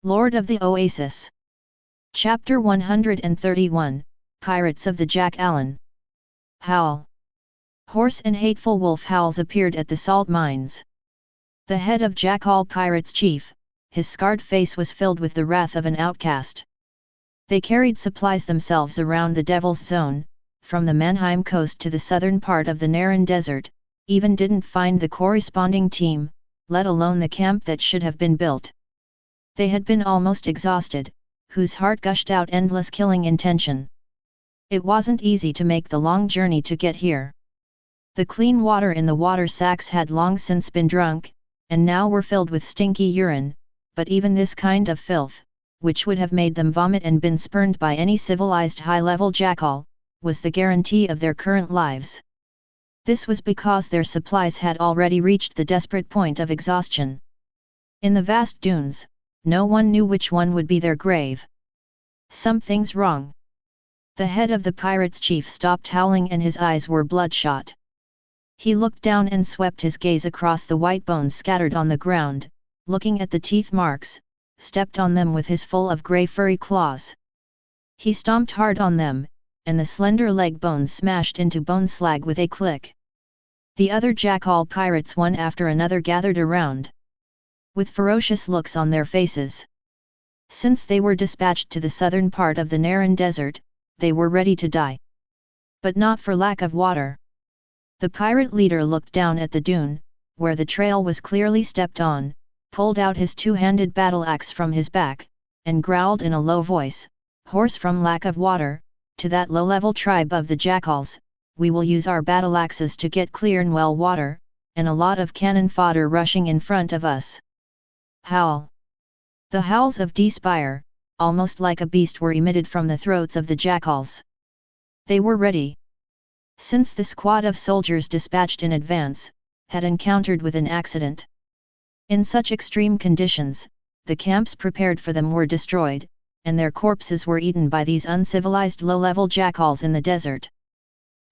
Lord of the Oasis. Chapter 131, Pirates of the JACKALAN. Howl. Hoarse and hateful wolf howls appeared at the salt mines. The head of Jackal Pirates chief, his scarred face was filled with the wrath of an outcast. They carried supplies themselves around the Devil's Zone, from the Mannheim coast to the southern part of the Naran Desert, even didn't find the corresponding team, let alone the camp that should have been built. They had been almost exhausted, whose heart gushed out endless killing intention. It wasn't easy to make the long journey to get here. The clean water in the water sacks had long since been drunk, and now were filled with stinky urine, but even this kind of filth, which would have made them vomit and been spurned by any civilized high-level jackal, was the guarantee of their current lives. This was because their supplies had already reached the desperate point of exhaustion. In the vast dunes, no one knew which one would be their grave. Something's wrong. The head of the pirates' chief stopped howling and his eyes were bloodshot. He looked down and swept his gaze across the white bones scattered on the ground, looking at the teeth marks, stepped on them with his full of grey furry claws. He stomped hard on them, and the slender leg bones smashed into bone slag with a click. The other jackal pirates one after another gathered around, with ferocious looks on their faces. Since they were dispatched to the southern part of the Naran Desert, they were ready to die. But not for lack of water. The pirate leader looked down at the dune, where the trail was clearly stepped on, pulled out his two-handed battle axe from his back, and growled in a low voice, hoarse from lack of water, to that low-level tribe of the jackals, "We will use our battle axes to get clear and well water, and a lot of cannon fodder rushing in front of us." Howl. The howls of despair, almost like a beast, were emitted from the throats of the jackals. They were ready. Since the squad of soldiers dispatched in advance, had encountered with an accident. In such extreme conditions, the camps prepared for them were destroyed, and their corpses were eaten by these uncivilized low-level jackals in the desert.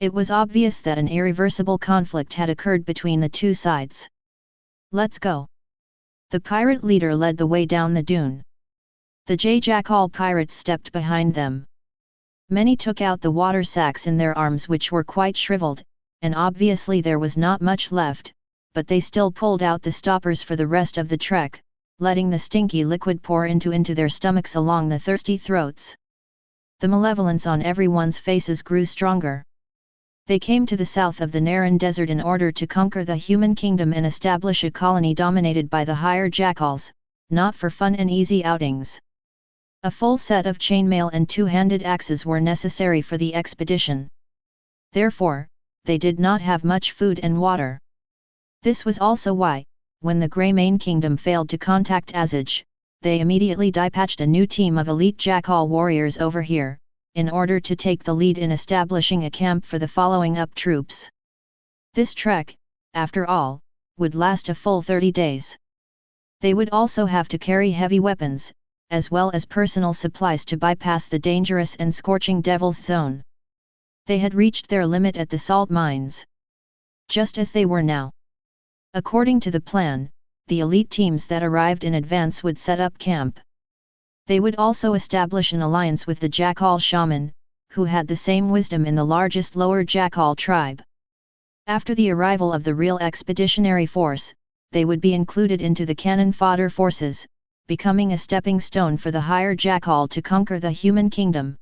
It was obvious that an irreversible conflict had occurred between the two sides. "Let's go." The pirate leader led the way down the dune. The jackal pirates stepped behind them. Many took out the water sacks in their arms, which were quite shriveled, and obviously there was not much left, but they still pulled out the stoppers for the rest of the trek, letting the stinky liquid pour into their stomachs along the thirsty throats. The malevolence on everyone's faces grew stronger. They came to the south of the Naran Desert in order to conquer the human kingdom and establish a colony dominated by the higher jackals, not for fun and easy outings. A full set of chainmail and two-handed axes were necessary for the expedition. Therefore, they did not have much food and water. This was also why, when the Greymane Kingdom failed to contact Azage, they immediately dispatched a new team of elite jackal warriors over here, in order to take the lead in establishing a camp for the following up troops. This trek, after all, would last a full 30 days. They would also have to carry heavy weapons, as well as personal supplies to bypass the dangerous and scorching Devil's Zone. They had reached their limit at the salt mines. Just as they were now. According to the plan, the elite teams that arrived in advance would set up camp. They would also establish an alliance with the Jackal shaman, who had the same wisdom in the largest lower Jackal tribe. After the arrival of the real expeditionary force, they would be included into the cannon fodder forces, becoming a stepping stone for the higher Jackal to conquer the human kingdom.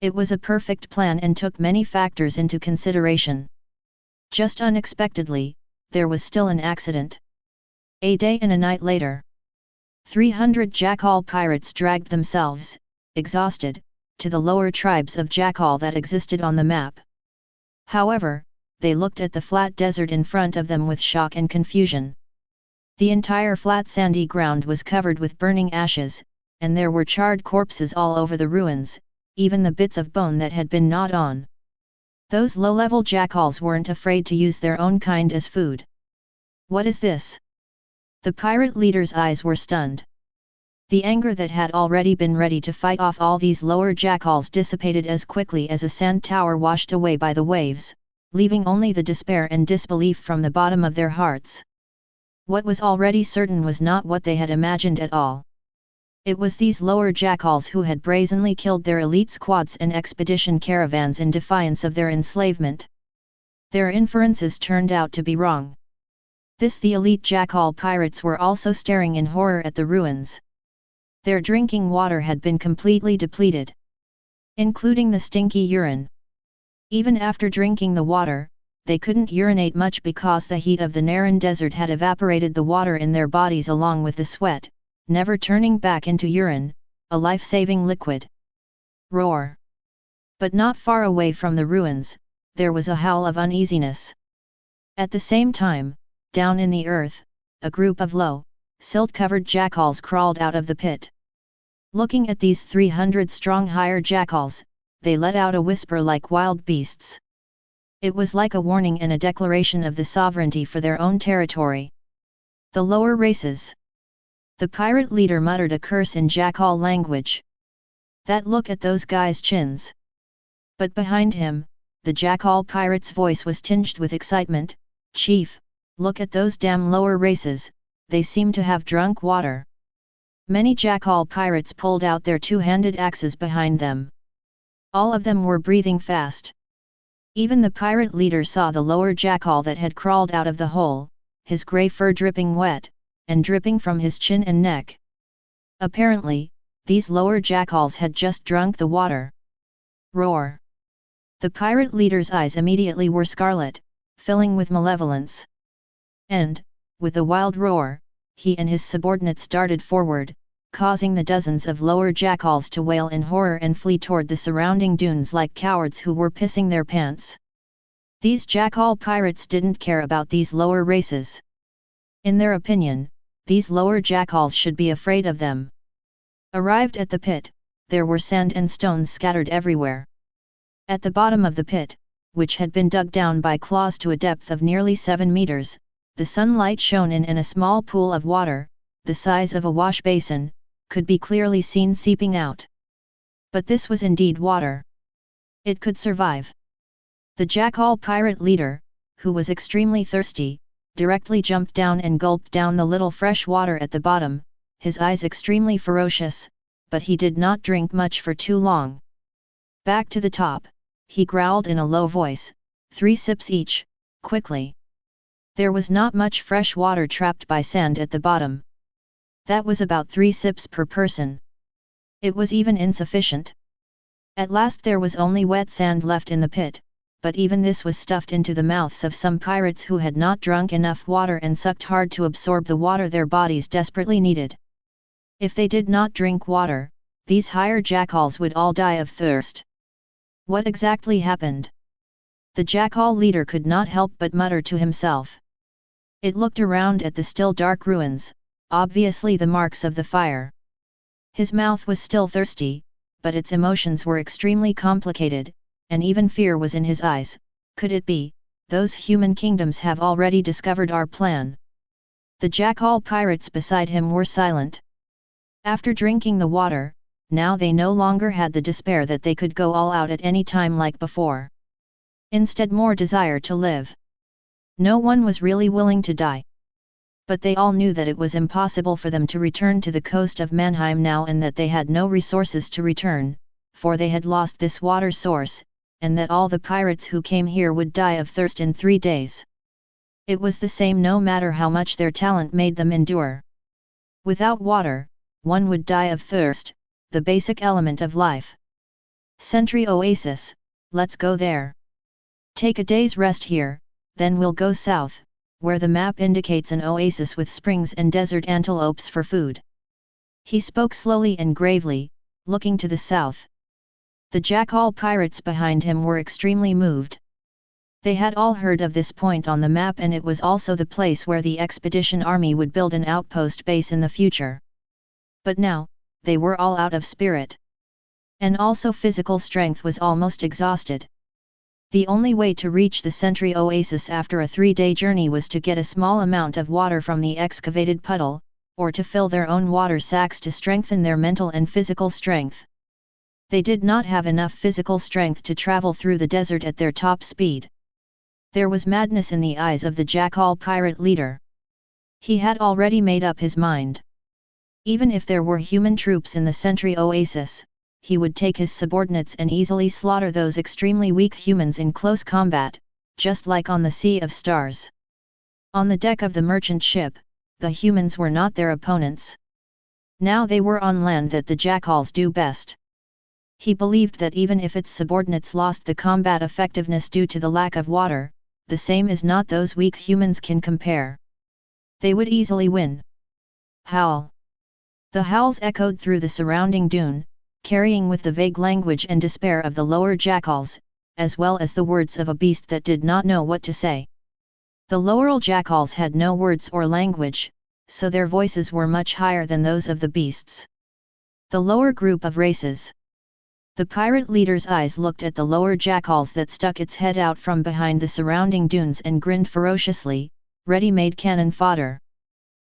It was a perfect plan and took many factors into consideration. Just unexpectedly, there was still an accident. A day and a night later, 300 jackal pirates dragged themselves, exhausted, to the lower tribes of jackal that existed on the map. However, they looked at the flat desert in front of them with shock and confusion. The entire flat sandy ground was covered with burning ashes, and there were charred corpses all over the ruins, even the bits of bone that had been gnawed on. Those low-level jackals weren't afraid to use their own kind as food. "What is this?" The pirate leader's eyes were stunned. The anger that had already been ready to fight off all these lower jackals dissipated as quickly as a sand tower washed away by the waves, leaving only the despair and disbelief from the bottom of their hearts. What was already certain was not what they had imagined at all. It was these lower jackals who had brazenly killed their elite squads and expedition caravans in defiance of their enslavement. Their inferences turned out to be wrong. The elite jackal pirates were also staring in horror at the ruins. Their drinking water had been completely depleted, including the stinky urine. Even after drinking the water, they couldn't urinate much because the heat of the Naran desert had evaporated the water in their bodies along with the sweat, never turning back into urine, a life-saving liquid. Roar! But not far away from the ruins, there was a howl of uneasiness. At the same time, down in the earth, a group of low, silt-covered jackals crawled out of the pit. Looking at these 300-strong higher jackals, they let out a whisper like wild beasts. It was like a warning and a declaration of the sovereignty for their own territory. The lower races. The pirate leader muttered a curse in jackal language. That look at those guys' chins. But behind him, the jackal pirate's voice was tinged with excitement. Chief, look at those damn lower races, they seem to have drunk water. Many jackal pirates pulled out their two-handed axes behind them. All of them were breathing fast. Even the pirate leader saw the lower jackal that had crawled out of the hole, his grey fur dripping wet, and dripping from his chin and neck. Apparently, these lower jackals had just drunk the water. Roar! The pirate leader's eyes immediately were scarlet, filling with malevolence. And, with a wild roar, he and his subordinates darted forward, causing the dozens of lower jackals to wail in horror and flee toward the surrounding dunes like cowards who were pissing their pants. These jackal pirates didn't care about these lower races. In their opinion, these lower jackals should be afraid of them. Arrived at the pit, there were sand and stones scattered everywhere. At the bottom of the pit, which had been dug down by claws to a depth of nearly 7 meters, the sunlight shone in and a small pool of water, the size of a wash basin, could be clearly seen seeping out. But this was indeed water. It could survive. The jackal pirate leader, who was extremely thirsty, directly jumped down and gulped down the little fresh water at the bottom, his eyes extremely ferocious, but he did not drink much for too long. Back to the top, he growled in a low voice, 3 sips each, quickly. There was not much fresh water trapped by sand at the bottom. That was about 3 sips per person. It was even insufficient. At last there was only wet sand left in the pit, but even this was stuffed into the mouths of some pirates who had not drunk enough water and sucked hard to absorb the water their bodies desperately needed. If they did not drink water, these higher jackals would all die of thirst. What exactly happened? The jackal leader could not help but mutter to himself. It looked around at the still dark ruins, obviously the marks of the fire. His mouth was still thirsty, but its emotions were extremely complicated, and even fear was in his eyes. Could it be, those human kingdoms have already discovered our plan? The jackal pirates beside him were silent. After drinking the water, now they no longer had the despair that they could go all out at any time like before. Instead, more desire to live. No one was really willing to die. But they all knew that it was impossible for them to return to the coast of Mannheim now, and that they had no resources to return, for they had lost this water source, and that all the pirates who came here would die of thirst in 3 days. It was the same no matter how much their talent made them endure. Without water, one would die of thirst, the basic element of life. Sentry Oasis, let's go there. Take a day's rest here, then we'll go south, where the map indicates an oasis with springs and desert antelopes for food. He spoke slowly and gravely, looking to the south. The jackal pirates behind him were extremely moved. They had all heard of this point on the map, and it was also the place where the expedition army would build an outpost base in the future. But now, they were all out of spirit. And also physical strength was almost exhausted. The only way to reach the Sentry Oasis after a 3-day journey was to get a small amount of water from the excavated puddle, or to fill their own water sacks to strengthen their mental and physical strength. They did not have enough physical strength to travel through the desert at their top speed. There was madness in the eyes of the jackal pirate leader. He had already made up his mind. Even if there were human troops in the sentry oasis, he would take his subordinates and easily slaughter those extremely weak humans in close combat, just like on the Sea of Stars. On the deck of the merchant ship, the humans were not their opponents. Now they were on land that the jackals do best. He believed that even if its subordinates lost the combat effectiveness due to the lack of water, the same is not those weak humans can compare. They would easily win. Howl. The howls echoed through the surrounding dune, carrying with the vague language and despair of the lower jackals, as well as the words of a beast that did not know what to say. The lower jackals had no words or language, so their voices were much higher than those of the beasts. The lower group of races. The pirate leader's eyes looked at the lower jackals that stuck its head out from behind the surrounding dunes and grinned ferociously, ready-made cannon fodder.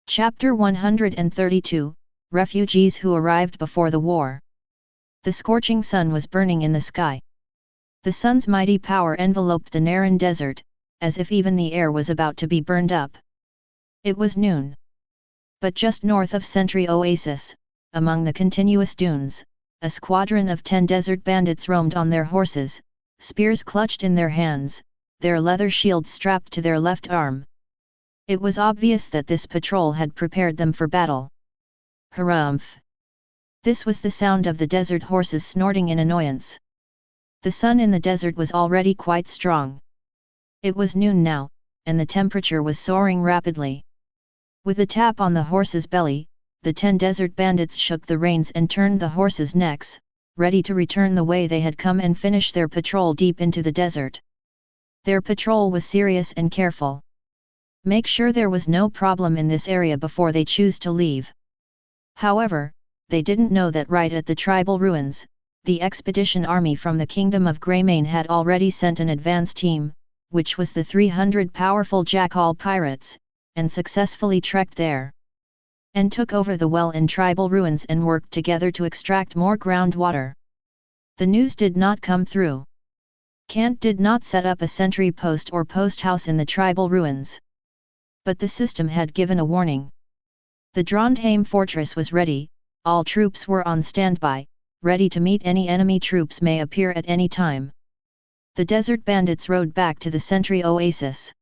Chapter 132, Refugees who arrived before the war. The scorching sun was burning in the sky. The sun's mighty power enveloped the Naran desert, as if even the air was about to be burned up. It was noon. But just north of Sentry Oasis, among the continuous dunes, a squadron of 10 desert bandits roamed on their horses, spears clutched in their hands, their leather shields strapped to their left arm. It was obvious that this patrol had prepared them for battle. Harumph! This was the sound of the desert horses snorting in annoyance. The sun in the desert was already quite strong. It was noon now, and the temperature was soaring rapidly. With a tap on the horse's belly, the 10 desert bandits shook the reins and turned the horses' necks, ready to return the way they had come and finish their patrol deep into the desert. Their patrol was serious and careful. Make sure there was no problem in this area before they choose to leave. However, they didn't know that right at the tribal ruins, the expedition army from the Kingdom of Greymane had already sent an advance team, which was the 300 powerful jackal pirates, and successfully trekked there. And took over the well in tribal ruins and worked together to extract more groundwater. The news did not come through. Kant did not set up a sentry post or post house in the tribal ruins. But the system had given a warning. The Trondheim fortress was ready, all troops were on standby, ready to meet any enemy troops may appear at any time. The desert bandits rode back to the sentry oasis.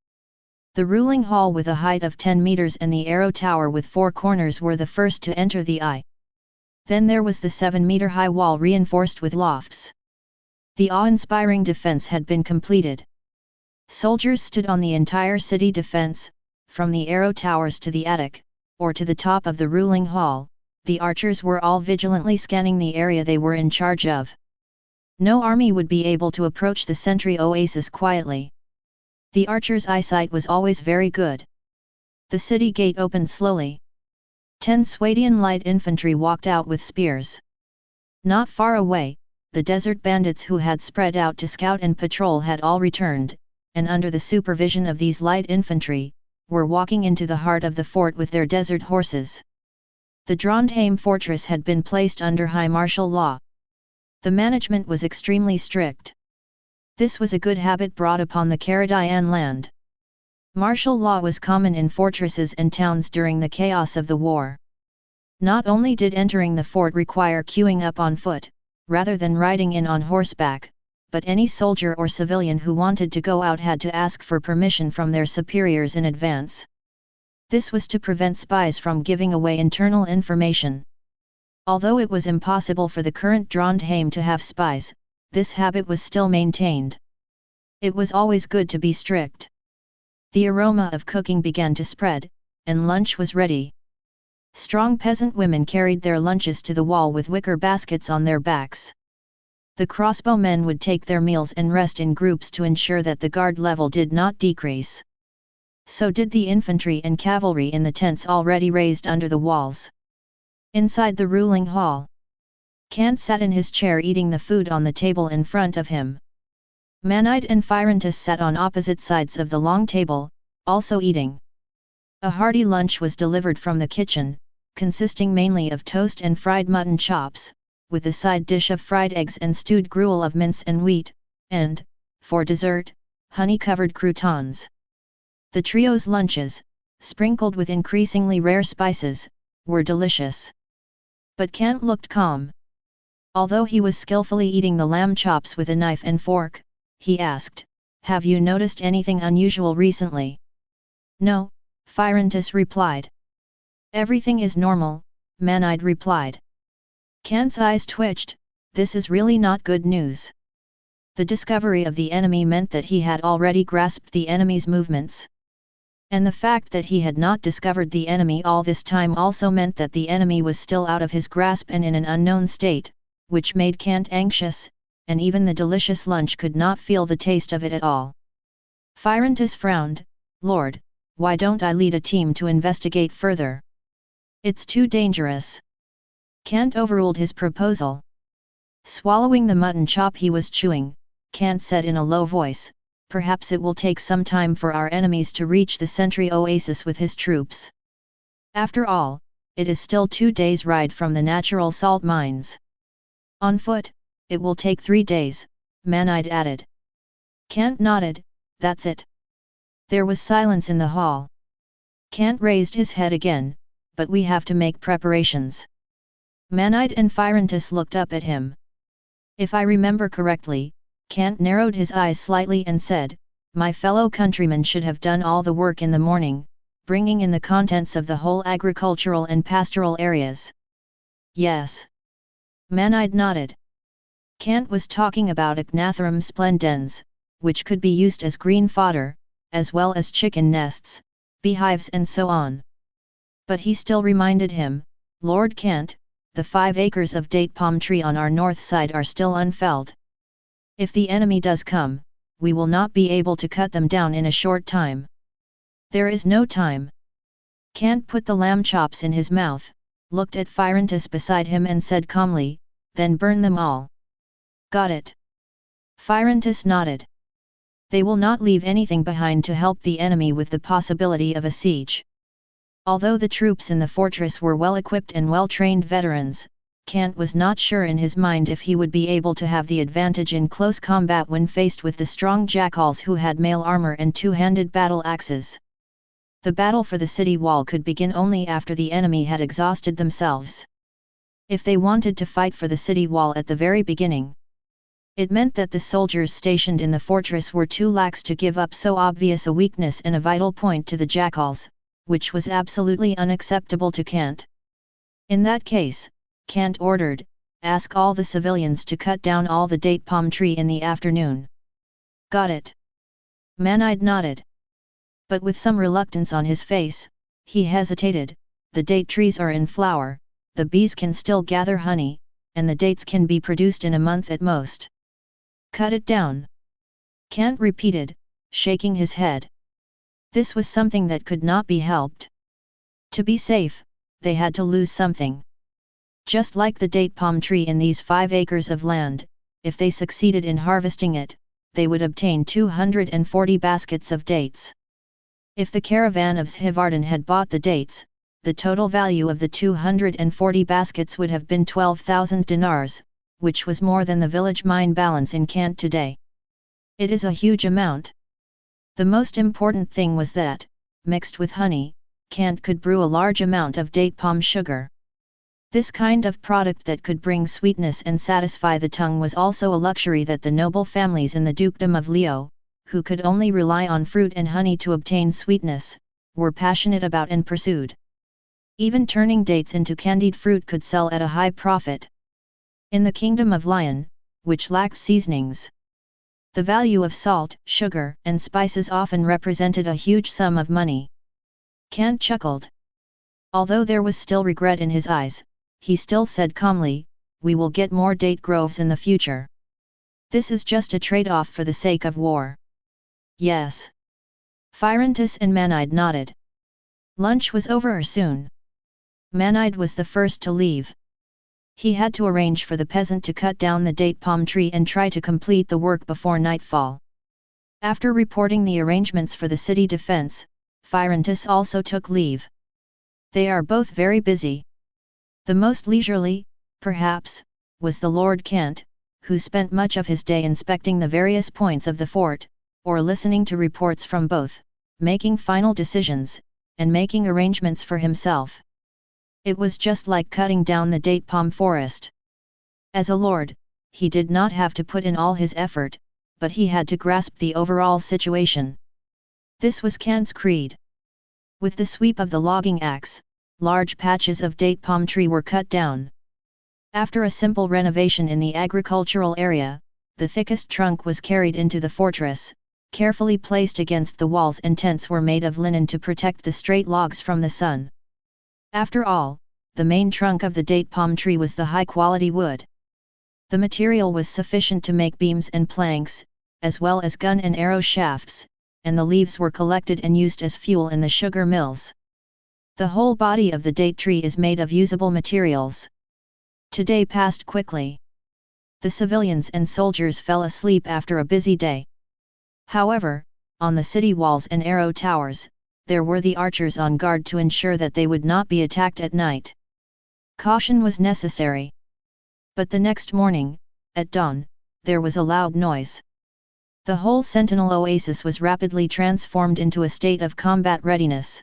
The ruling hall with a height of 10 meters and the arrow tower with 4 corners were the first to enter the eye. Then there was the 7-meter-high wall reinforced with lofts. The awe-inspiring defense had been completed. Soldiers stood on the entire city defense, from the arrow towers to the attic, or to the top of the ruling hall. The archers were all vigilantly scanning the area they were in charge of. No army would be able to approach the sentry oasis quietly. The archer's eyesight was always very good. The city gate opened slowly. 10 Swadian light infantry walked out with spears. Not far away, the desert bandits who had spread out to scout and patrol had all returned, and under the supervision of these light infantry, were walking into the heart of the fort with their desert horses. The Trondheim fortress had been placed under high martial law. The management was extremely strict. This was a good habit brought upon the Caradian land. Martial law was common in fortresses and towns during the chaos of the war. Not only did entering the fort require queuing up on foot, rather than riding in on horseback, but any soldier or civilian who wanted to go out had to ask for permission from their superiors in advance. This was to prevent spies from giving away internal information. Although it was impossible for the current Trondheim to have spies, this habit was still maintained. It was always good to be strict. The aroma of cooking began to spread, and lunch was ready. Strong peasant women carried their lunches to the wall with wicker baskets on their backs. The crossbowmen would take their meals and rest in groups to ensure that the guard level did not decrease. So did the infantry and cavalry in the tents already raised under the walls. Inside the ruling hall, Kant sat in his chair eating the food on the table in front of him. Manite and Phirantus sat on opposite sides of the long table, also eating. A hearty lunch was delivered from the kitchen, consisting mainly of toast and fried mutton chops, with a side dish of fried eggs and stewed gruel of mince and wheat, and, for dessert, honey-covered croutons. The trio's lunches, sprinkled with increasingly rare spices, were delicious. But Kant looked calm. Although he was skillfully eating the lamb chops with a knife and fork, he asked, "Have you noticed anything unusual recently?" "No," Phyrantus replied. "Everything is normal," Manide replied. Kant's eyes twitched. This is really not good news. The discovery of the enemy meant that he had already grasped the enemy's movements. And the fact that he had not discovered the enemy all this time also meant that the enemy was still out of his grasp and in an unknown state, which made Kant anxious, and even the delicious lunch could not feel the taste of it at all. Phyrantus frowned. "Lord, why don't I lead a team to investigate further? It's too dangerous." Kant overruled his proposal. Swallowing the mutton chop he was chewing, Kant said in a low voice, "Perhaps it will take some time for our enemies to reach the sentry oasis with his troops. After all, it is still 2 days' ride from the natural salt mines. On foot, it will take 3 days, Manide added. Kant nodded. "That's it." There was silence in the hall. Kant raised his head again, "But we have to make preparations." Manide and Phyrantus looked up at him. "If I remember correctly," Kant narrowed his eyes slightly and said, "my fellow countrymen should have done all the work in the morning, bringing in the contents of the whole agricultural and pastoral areas." "Yes." Manide nodded. Kant was talking about Ichnathorum splendens, which could be used as green fodder, as well as chicken nests, beehives and so on. But he still reminded him, "Lord Kant, the 5 acres of date palm tree on our north side are still unfelled. If the enemy does come, we will not be able to cut them down in a short time." "There is no time." Kant put the lamb chops in his mouth, looked at Phyrantus beside him and said calmly, "Then burn them all." "Got it." Phyrantus nodded. They will not leave anything behind to help the enemy with the possibility of a siege. Although the troops in the fortress were well-equipped and well-trained veterans, Kant was not sure in his mind if he would be able to have the advantage in close combat when faced with the strong jackals who had mail armor and 2-handed battle axes. The battle for the city wall could begin only after the enemy had exhausted themselves. If they wanted to fight for the city wall at the very beginning, it meant that the soldiers stationed in the fortress were too lax to give up so obvious a weakness and a vital point to the jackals, which was absolutely unacceptable to Kant. In that case, Kant ordered, "Ask all the civilians to cut down all the date palm tree in the afternoon." "Got it." Manide nodded. But with some reluctance on his face, he hesitated. "The date trees are in flower, the bees can still gather honey, and the dates can be produced in a month at most." "Cut it down," Kant repeated, shaking his head. This was something that could not be helped. To be safe, they had to lose something. Just like the date palm tree in these 5 acres of land, if they succeeded in harvesting it, they would obtain 240 baskets of dates. If the caravan of Shivardin had bought the dates, the total value of the 240 baskets would have been 12,000 dinars, which was more than the village mine balance in Kant today. It is a huge amount. The most important thing was that, mixed with honey, Kant could brew a large amount of date palm sugar. This kind of product that could bring sweetness and satisfy the tongue was also a luxury that the noble families in the dukedom of Leo, who could only rely on fruit and honey to obtain sweetness, were passionate about and pursued. Even turning dates into candied fruit could sell at a high profit. In the kingdom of Lion, which lacked seasonings, the value of salt, sugar, and spices often represented a huge sum of money. Kant chuckled. Although there was still regret in his eyes, he still said calmly, "We will get more date groves in the future. This is just a trade-off for the sake of war." "Yes." Phyrantus and Manide nodded. Lunch was over soon. Manide was the first to leave. He had to arrange for the peasant to cut down the date palm tree and try to complete the work before nightfall. After reporting the arrangements for the city defense, Phyrantus also took leave. They are both very busy. The most leisurely, perhaps, was the Lord Kant, who spent much of his day inspecting the various points of the fort, or listening to reports from both, making final decisions, and making arrangements for himself. It was just like cutting down the date palm forest. As a lord, he did not have to put in all his effort, but he had to grasp the overall situation. This was Kant's creed. With the sweep of the logging axe, large patches of date palm tree were cut down. After a simple renovation in the agricultural area, the thickest trunk was carried into the fortress, carefully placed against the walls, and tents were made of linen to protect the straight logs from the sun. After all, the main trunk of the date palm tree was the high-quality wood. The material was sufficient to make beams and planks, as well as gun and arrow shafts, and the leaves were collected and used as fuel in the sugar mills. The whole body of the date tree is made of usable materials. Today passed quickly. The civilians and soldiers fell asleep after a busy day. However, on the city walls and arrow towers, there were the archers on guard to ensure that they would not be attacked at night. Caution was necessary. But the next morning, at dawn, there was a loud noise. The whole sentinel oasis was rapidly transformed into a state of combat readiness.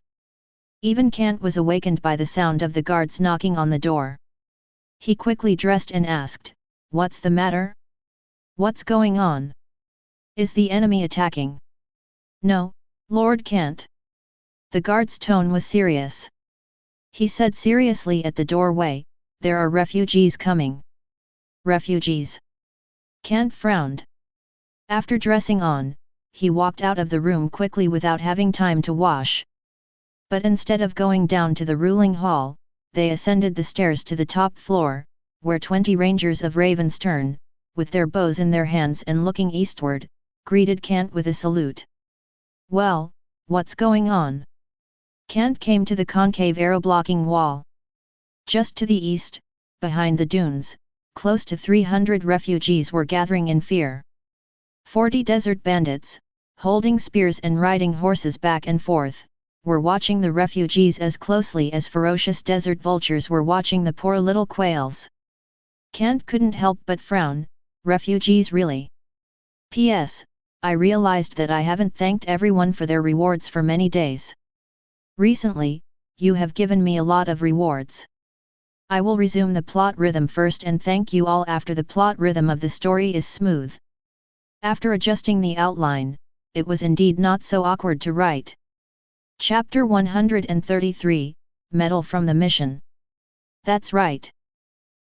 Even Kant was awakened by the sound of the guards knocking on the door. He quickly dressed and asked, "What's the matter? What's going on? Is the enemy attacking?" "No, Lord Kant." The guard's tone was serious. He said seriously at the doorway, "There are refugees coming." "Refugees?" Kant frowned. After dressing on, he walked out of the room quickly without having time to wash. But instead of going down to the ruling hall, they ascended the stairs to the top floor, where 20 rangers of Ravenstern, with their bows in their hands and looking eastward, greeted Kant with a salute. "Well, what's going on?" Kant came to the concave arrow-blocking wall. Just to the east, behind the dunes, close to 300 refugees were gathering in fear. 40 desert bandits, holding spears and riding horses back and forth, were watching the refugees as closely as ferocious desert vultures were watching the poor little quails. Kant couldn't help but frown. Refugees really? P.S. I realized that I haven't thanked everyone for their rewards for many days. Recently, you have given me a lot of rewards. I will resume the plot rhythm first and thank you all after the plot rhythm of the story is smooth. After adjusting the outline, it was indeed not so awkward to write. Chapter 133, Medal from the Mission. That's right.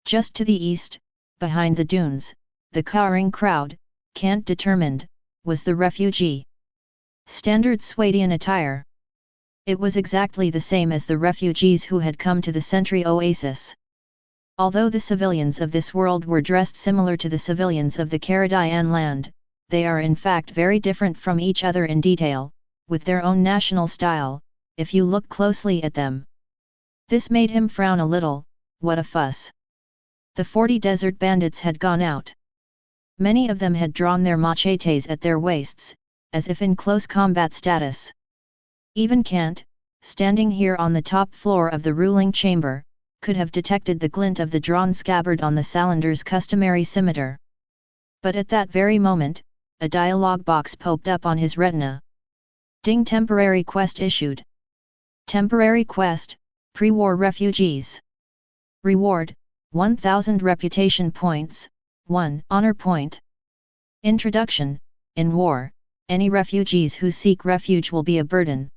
Just to the east, behind the dunes, the cowering crowd, Kant determined, was the refugee. Standard Swadian attire. It was exactly the same as the refugees who had come to the Sentry Oasis. Although the civilians of this world were dressed similar to the civilians of the Caradian land, they are in fact very different from each other in detail, with their own national style, if you look closely at them. This made him frown a little. What a fuss. The 40 desert bandits had gone out. Many of them had drawn their machetes at their waists, as if in close combat status. Even Kant, standing here on the top floor of the ruling chamber, could have detected the glint of the drawn scabbard on the Salander's customary scimitar. But at that very moment, a dialogue box popped up on his retina. Ding! Temporary quest issued. Temporary quest, pre-war refugees. Reward, 1000 reputation points, 1 honor point. Introduction: in war, any refugees who seek refuge will be a burden.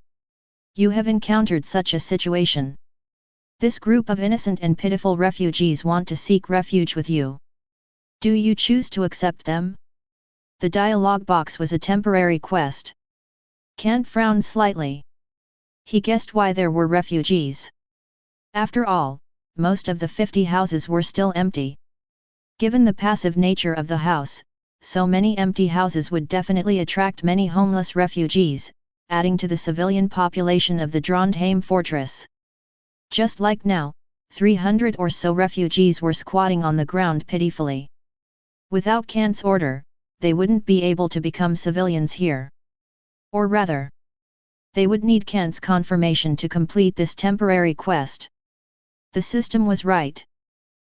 You have encountered such a situation. This group of innocent and pitiful refugees want to seek refuge with you. Do you choose to accept them? The dialogue box was a temporary quest. Kant frowned slightly. He guessed why there were refugees. After all, most of the 50 houses were still empty. Given the passive nature of the house, so many empty houses would definitely attract many homeless refugees, adding to the civilian population of the Trondheim fortress. Just like now, 300 or so refugees were squatting on the ground pitifully. Without Kant's order, they wouldn't be able to become civilians here. Or rather, they would need Kant's confirmation to complete this temporary quest. The system was right.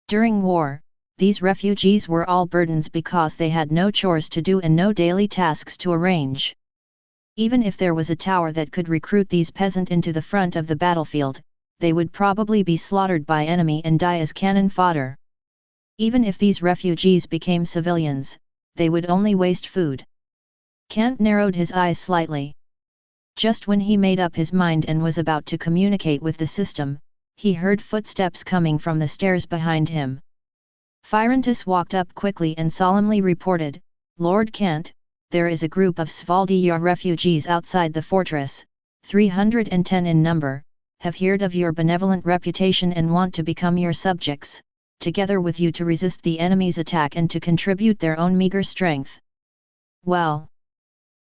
During war, these refugees were all burdens because they had no chores to do and no daily tasks to arrange. Even if there was a tower that could recruit these peasants into the front of the battlefield, they would probably be slaughtered by enemy and die as cannon fodder. Even if these refugees became civilians, they would only waste food. Kant narrowed his eyes slightly. Just when he made up his mind and was about to communicate with the system, he heard footsteps coming from the stairs behind him. Phyrontis walked up quickly and solemnly reported, "Lord Kant, there is a group of Svaldia refugees outside the fortress, 310 in number, have heard of your benevolent reputation and want to become your subjects, together with you to resist the enemy's attack and to contribute their own meager strength." Well.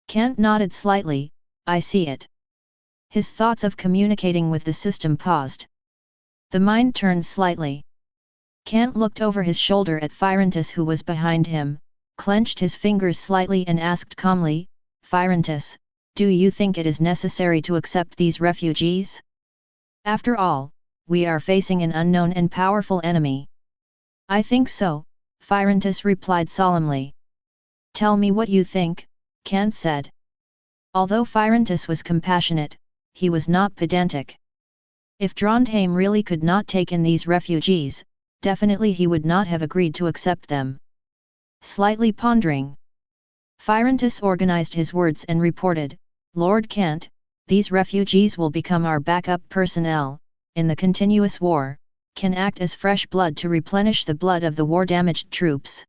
Kant nodded slightly, "I see it." His thoughts of communicating with the system paused. The mind turned slightly. Kant looked over his shoulder at Phyrontis who was behind him, clenched his fingers slightly and asked calmly, "Phyrontis, do you think it is necessary to accept these refugees? After all, we are facing an unknown and powerful enemy." "I think so," Phyrontis replied solemnly. "Tell me what you think," Kant said. Although Phyrontis was compassionate, he was not pedantic. If Trondheim really could not take in these refugees, definitely he would not have agreed to accept them. Slightly pondering, Phyrontis organized his words and reported, "Lord Kant, these refugees will become our backup personnel, in the continuous war, can act as fresh blood to replenish the blood of the war-damaged troops.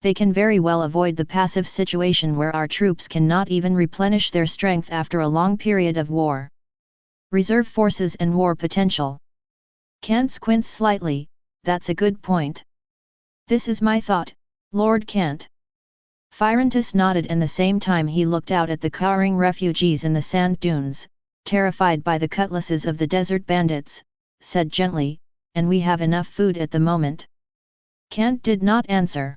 They can very well avoid the passive situation where our troops cannot even replenish their strength after a long period of war. Reserve forces and war potential." Kant squints slightly, "That's a good point. This is my thought, Lord Kant." Phyrontis nodded and the same time he looked out at the cowering refugees in the sand dunes, terrified by the cutlasses of the desert bandits, said gently, "And we have enough food at the moment?" Kant did not answer.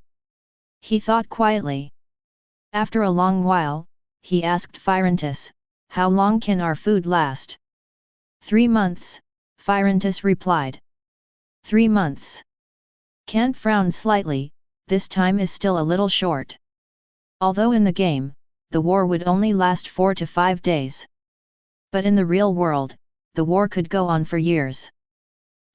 He thought quietly. After a long while, he asked Phyrontis, "How long can our food last?" 3 months, Phyrontis replied. 3 months. Kant frowned slightly, this time is still a little short. Although in the game, the war would only last 4 to 5 days. But in the real world, the war could go on for years.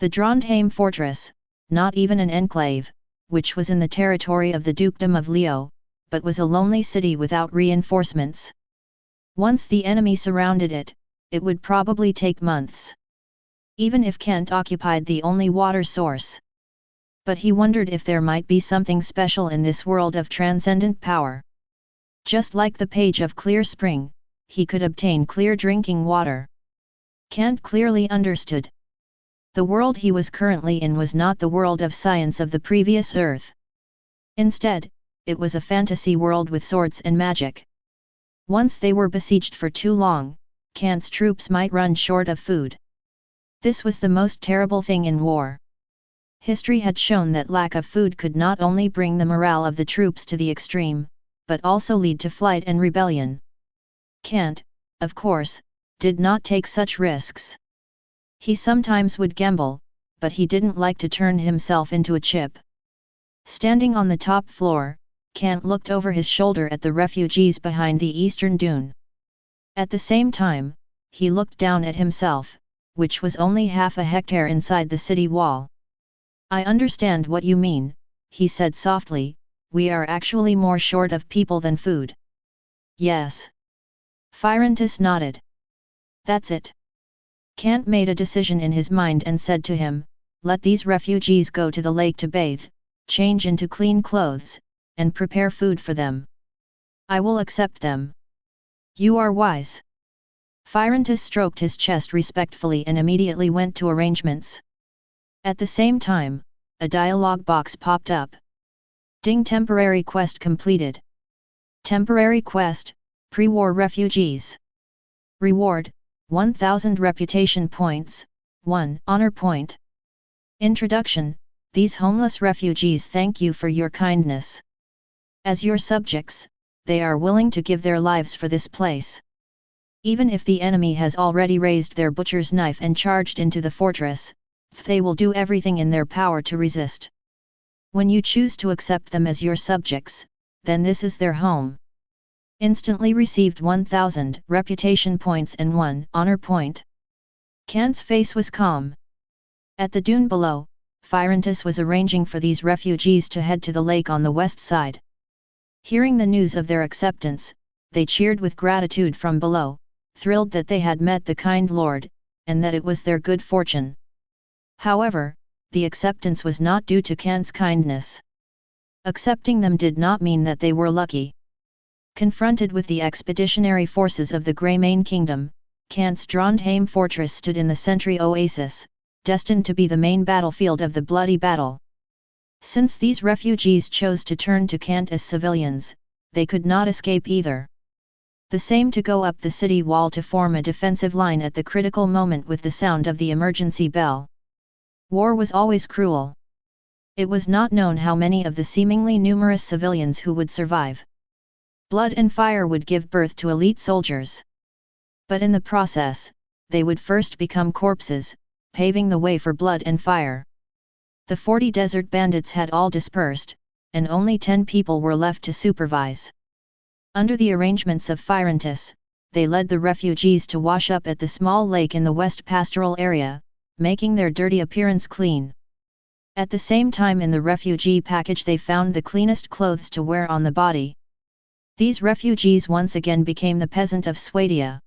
The Trondheim fortress, not even an enclave, which was in the territory of the Dukedom of Leo, but was a lonely city without reinforcements. Once the enemy surrounded it, it would probably take months. Even if Kant occupied the only water source. But he wondered if there might be something special in this world of transcendent power. Just like the page of clear spring, he could obtain clear drinking water. Kant clearly understood. The world he was currently in was not the world of science of the previous Earth. Instead, it was a fantasy world with swords and magic. Once they were besieged for too long, Kant's troops might run short of food. This was the most terrible thing in war. History had shown that lack of food could not only bring the morale of the troops to the extreme, but also lead to flight and rebellion. Kant, of course, did not take such risks. He sometimes would gamble, but he didn't like to turn himself into a chip. Standing on the top floor, Kant looked over his shoulder at the refugees behind the eastern dune. At the same time, he looked down at himself, which was only half a hectare inside the city wall. "I understand what you mean," he said softly, "we are actually more short of people than food." "Yes." Phyrontis nodded. "That's it." Kant made a decision in his mind and said to him, "Let these refugees go to the lake to bathe, change into clean clothes, and prepare food for them. I will accept them." "You are wise." Phyrontis stroked his chest respectfully and immediately went to arrangements. At the same time, a dialog box popped up. "Ding, temporary quest completed. Temporary quest, pre-war refugees. Reward, 1000 reputation points, 1 honor point. Introduction, these homeless refugees thank you for your kindness. As your subjects, they are willing to give their lives for this place. Even if the enemy has already raised their butcher's knife and charged into the fortress, they will do everything in their power to resist. When you choose to accept them as your subjects, then this is their home. Instantly received 1000 reputation points and 1 honor point. Kant's face was calm. At the dune below, Phyrantus was arranging for these refugees to head to the lake on the west side. Hearing the news of their acceptance, they cheered with gratitude from below, thrilled that they had met the kind Lord, and that it was their good fortune. However, the acceptance was not due to Kant's kindness. Accepting them did not mean that they were lucky. Confronted with the expeditionary forces of the Greymane Kingdom, Kant's Trondheim fortress stood in the century Oasis, destined to be the main battlefield of the bloody battle. Since these refugees chose to turn to Kant as civilians, they could not escape either. The same to go up the city wall to form a defensive line at the critical moment with the sound of the emergency bell. War was always cruel. It was not known how many of the seemingly numerous civilians who would survive. Blood and fire would give birth to elite soldiers. But in the process, they would first become corpses, paving the way for blood and fire. The 40 desert bandits had all dispersed, and only 10 people were left to supervise. Under the arrangements of Phyrantus, they led the refugees to wash up at the small lake in the west pastoral area, making their dirty appearance clean. At the same time in the refugee package they found the cleanest clothes to wear on the body. These refugees once again became the peasant of Swadia.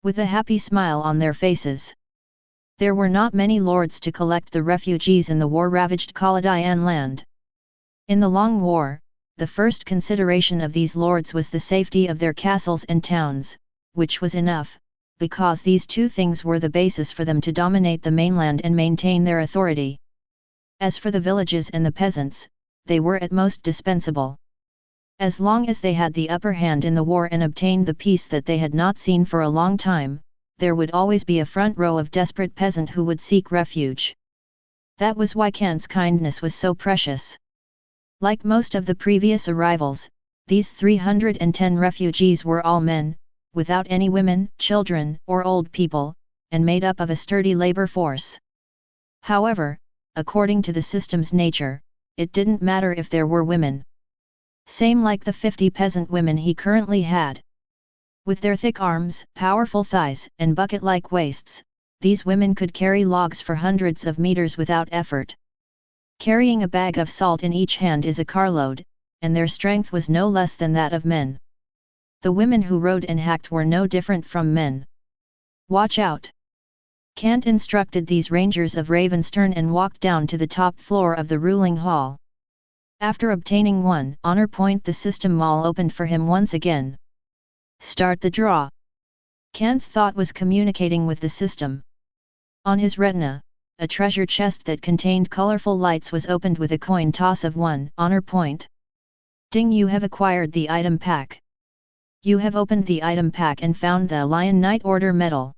With a happy smile on their faces. There were not many lords to collect the refugees in the war-ravaged Kaladian land. In the Long War, the first consideration of these lords was the safety of their castles and towns, which was enough, because these two things were the basis for them to dominate the mainland and maintain their authority. As for the villages and the peasants, they were at most dispensable. As long as they had the upper hand in the war and obtained the peace that they had not seen for a long time, there would always be a front row of desperate peasant who would seek refuge. That was why Kant's kindness was so precious. Like most of the previous arrivals, these 310 refugees were all men, without any women, children, or old people, and made up of a sturdy labor force. However, according to the system's nature, it didn't matter if there were women. Same like the 50 peasant women he currently had. With their thick arms, powerful thighs, and bucket-like waists, these women could carry logs for hundreds of meters without effort. Carrying a bag of salt in each hand is a carload, and their strength was no less than that of men. The women who rode and hacked were no different from men. Watch out! Kant instructed these rangers of Ravenstern and walked down to the top floor of the ruling hall. After obtaining one honor point, the system mall opened for him once again. Start the draw. Kant's thought was communicating with the system. On his retina, a treasure chest that contained colorful lights was opened with a coin toss of 1 honor point. Ding, you have acquired the item pack. You have opened the item pack and found the Lion Knight Order Medal.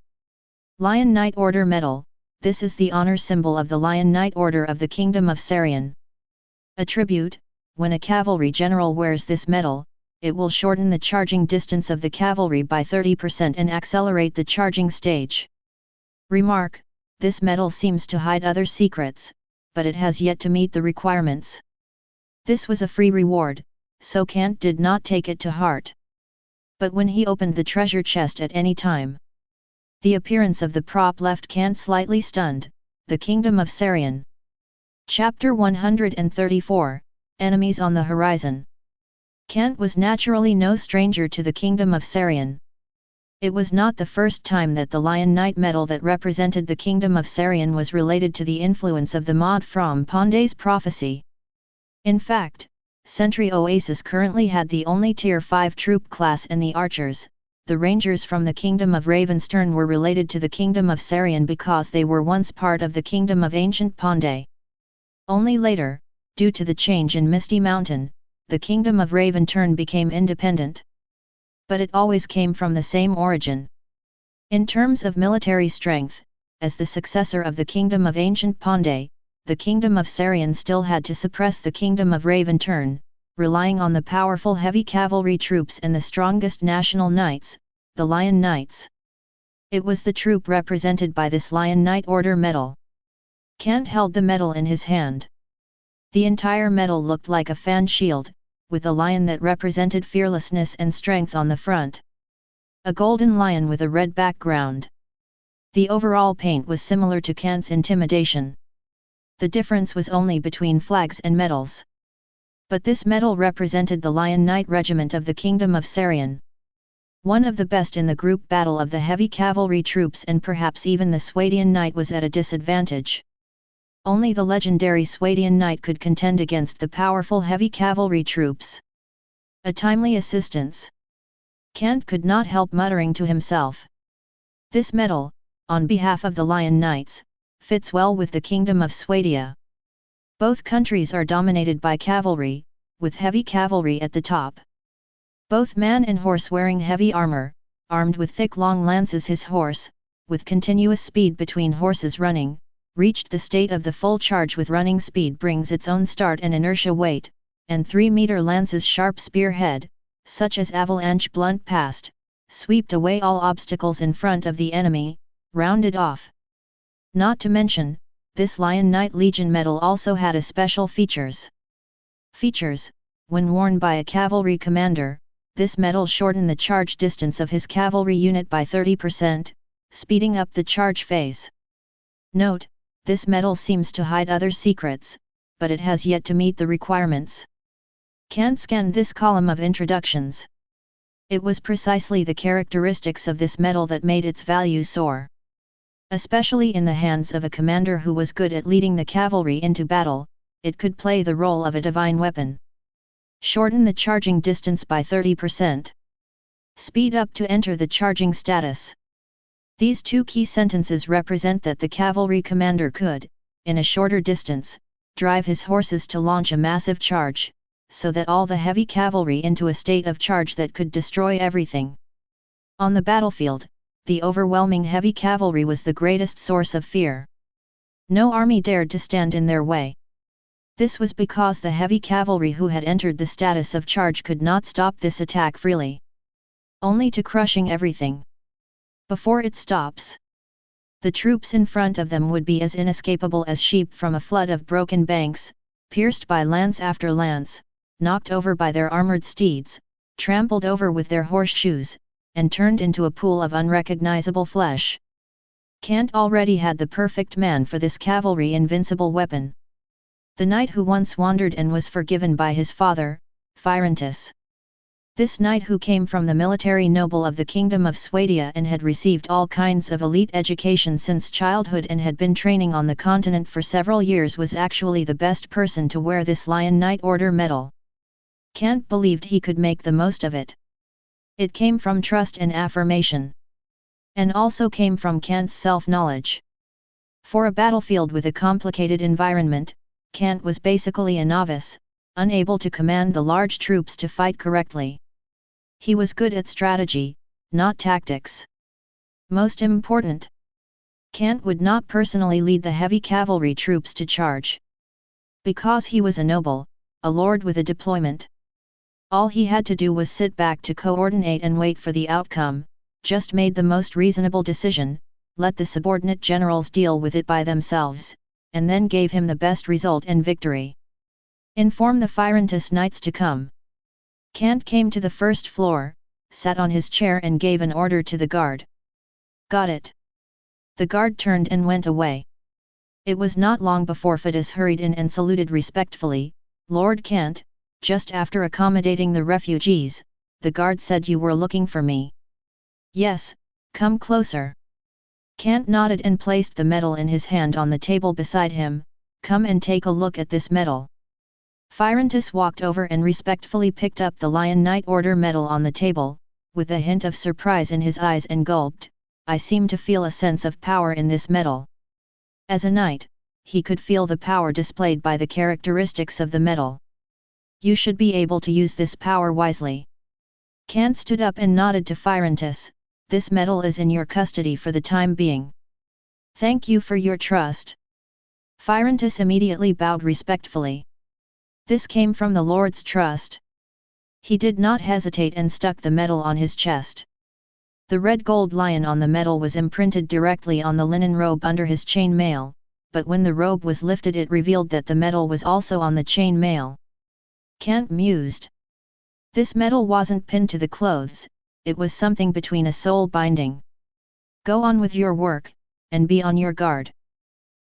Lion Knight Order Medal, this is the honor symbol of the Lion Knight Order of the Kingdom of Sarian. Attribute: when a cavalry general wears this medal, it will shorten the charging distance of the cavalry by 30% and accelerate the charging stage. Remark: this medal seems to hide other secrets, but it has yet to meet the requirements. This was a free reward, so Kant did not take it to heart. But when he opened the treasure chest at any time, the appearance of the prop left Kant slightly stunned. The Kingdom of Sarian. Chapter 134, Enemies on the Horizon. Kant was naturally no stranger to the Kingdom of Sarian. It was not the first time that the Lion Knight medal that represented the Kingdom of Sarian was related to the influence of the Maud from Ponde's prophecy. In fact, Sentry Oasis currently had the only Tier 5 troop class, and the archers, the rangers from the Kingdom of Ravenstern, were related to the Kingdom of Sarian because they were once part of the Kingdom of Ancient Ponde. Only later, due to the change in Misty Mountain, the Kingdom of Ravenstern became independent. But it always came from the same origin. In terms of military strength, as the successor of the Kingdom of Ancient Ponde, the Kingdom of Sarian still had to suppress the Kingdom of Ravenstern, relying on the powerful heavy cavalry troops and the strongest national knights, the Lion Knights. It was the troop represented by this Lion Knight Order medal. Kant held the medal in his hand. The entire medal looked like a fan shield, with a lion that represented fearlessness and strength on the front. A golden lion with a red background. The overall paint was similar to Kant's intimidation. The difference was only between flags and medals. But this medal represented the Lion Knight Regiment of the Kingdom of Sarian. One of the best in the group battle of the heavy cavalry troops, and perhaps even the Swadian Knight was at a disadvantage. Only the legendary Swadian Knight could contend against the powerful heavy cavalry troops. A timely assistance. Kant could not help muttering to himself. This medal, on behalf of the Lion Knights, fits well with the Kingdom of Swadia. Both countries are dominated by cavalry, with heavy cavalry at the top. Both man and horse wearing heavy armor, armed with thick long lances. His horse, with continuous speed between horses running, reached the state of the full charge. With running speed brings its own start and inertia weight, and 3-meter lances sharp spearhead, such as avalanche blunt past, swept away all obstacles in front of the enemy, rounded off. Not to mention, this Lion Knight Legion medal also had a special features. When worn by a cavalry commander, this medal shortened the charge distance of his cavalry unit by 30%, speeding up the charge phase. Note, this medal seems to hide other secrets, but it has yet to meet the requirements. Kant scanned this column of introductions. It was precisely the characteristics of this medal that made its value soar. Especially in the hands of a commander who was good at leading the cavalry into battle, it could play the role of a divine weapon. Shorten the charging distance by 30%. Speed up to enter the charging status. These two key sentences represent that the cavalry commander could, in a shorter distance, drive his horses to launch a massive charge, so that all the heavy cavalry into a state of charge that could destroy everything. On the battlefield, the overwhelming heavy cavalry was the greatest source of fear. No army dared to stand in their way. This was because the heavy cavalry who had entered the status of charge could not stop this attack freely. Only to crushing everything. Before it stops, the troops in front of them would be as inescapable as sheep from a flood of broken banks, pierced by lance after lance, knocked over by their armored steeds, trampled over with their horseshoes, and turned into a pool of unrecognizable flesh. Kant already had the perfect man for this cavalry invincible weapon. The knight who once wandered and was forgiven by his father, Phyrantus. This knight who came from the military noble of the Kingdom of Swadia and had received all kinds of elite education since childhood and had been training on the continent for several years was actually the best person to wear this Lion Knight Order medal. Kant believed he could make the most of it. It came from trust and affirmation. And also came from Kant's self-knowledge. For a battlefield with a complicated environment, Kant was basically a novice, unable to command the large troops to fight correctly. He was good at strategy, not tactics. Most important, Kant would not personally lead the heavy cavalry troops to charge. Because he was a noble, a lord with a deployment. All he had to do was sit back to coordinate and wait for the outcome, just made the most reasonable decision, let the subordinate generals deal with it by themselves, and then gave him the best result and victory. Inform the Phyrantus knights to come. Kant came to the first floor, sat on his chair and gave an order to the guard. Got it. The guard turned and went away. It was not long before Phytus hurried in and saluted respectfully. Lord Kant, just after accommodating the refugees, the guard said you were looking for me. Yes, come closer. Kant nodded and placed the medal in his hand on the table beside him. Come and take a look at this medal. Phyrantus walked over and respectfully picked up the Lion Knight Order medal on the table, with a hint of surprise in his eyes, and gulped. I seem to feel a sense of power in this medal. As a knight, he could feel the power displayed by the characteristics of the medal. You should be able to use this power wisely. Kant stood up and nodded to Phyrantus. This medal is in your custody for the time being. Thank you for your trust. Phyrantus immediately bowed respectfully. This came from the Lord's trust. He did not hesitate and stuck the medal on his chest. The red gold lion on the medal was imprinted directly on the linen robe under his chain mail, but when the robe was lifted it revealed that the medal was also on the chain mail. Kant mused. This medal wasn't pinned to the clothes, it was something between a soul binding. Go on with your work, and be on your guard."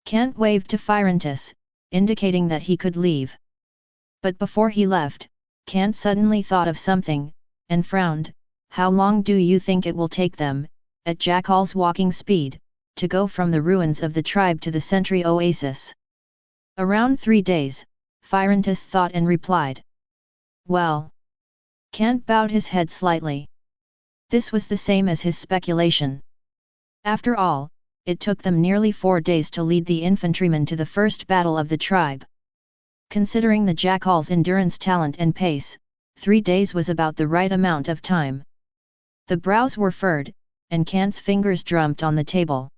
Kant waved to Phyrantus, indicating that he could leave. But before he left, Kant suddenly thought of something, and frowned. "How long do you think it will take them, at Jackal's walking speed, to go from the ruins of the tribe to the sentry oasis?" "Around 3 days, Phyrantus thought and replied. "Well." Kant bowed his head slightly. This was the same as his speculation. After all, it took them nearly 4 days to lead the infantrymen to the first battle of the tribe. Considering the Jackal's endurance, talent and pace, 3 days was about the right amount of time. The brows were furrowed, and Kant's fingers drummed on the table.